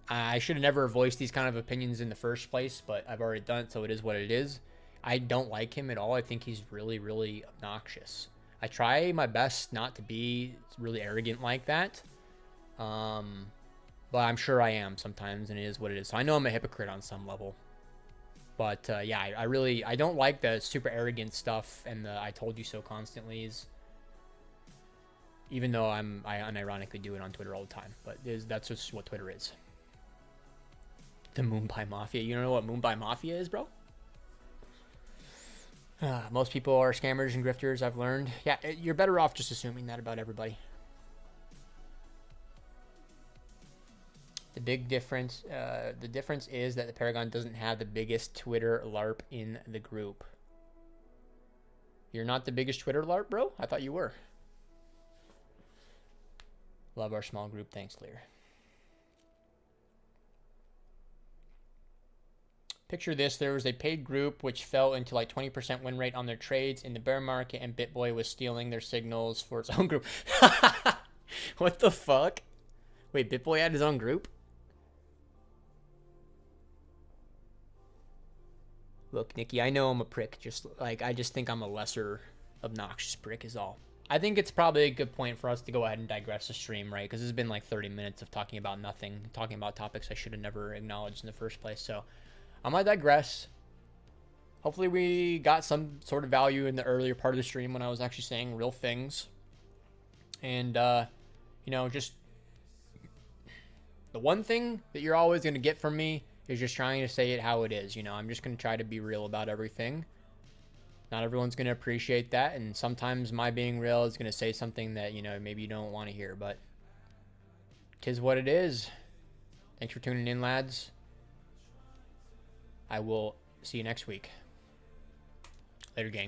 I should have never voiced these kind of opinions in the first place, but I've already done it, so it is what it is. I don't like him at all. I think he's really, really obnoxious. I try my best not to be really arrogant like that. But I'm sure I am sometimes, and it is what it is. So I know I'm a hypocrite on some level. But yeah, I don't like the super arrogant stuff and the I told you so constantly. Even though I unironically do it on Twitter all the time. But that's just what Twitter is. The Mumbai Mafia. You don't know what Mumbai Mafia is, bro? Most people are scammers and grifters, I've learned. Yeah, you're better off just assuming that about everybody. The big difference. The difference is that the Paragon doesn't have the biggest Twitter LARP in the group. You're not the biggest Twitter LARP, bro? I thought you were. Love our small group. Thanks, Lear. Picture this. There was a paid group which fell into like 20% win rate on their trades in the bear market, and BitBoy was stealing their signals for its own group. What the fuck? Wait, BitBoy had his own group? Look, Nikki, I know I'm a prick. I just think I'm a lesser obnoxious prick is all. I think it's probably a good point for us to go ahead and digress the stream, right? Because it's been like 30 minutes of talking about nothing, talking about topics I should have never acknowledged in the first place. So I might digress. Hopefully we got some sort of value in the earlier part of the stream when I was actually saying real things. And, you know, just the one thing that you're always going to get from me is just trying to say it how it is. You know, I'm just going to try to be real about everything. Not everyone's going to appreciate that, and sometimes my being real is going to say something that, you know, maybe you don't want to hear, but 'tis what it is. Thanks for tuning in, lads. I will see you next week. Later, gang.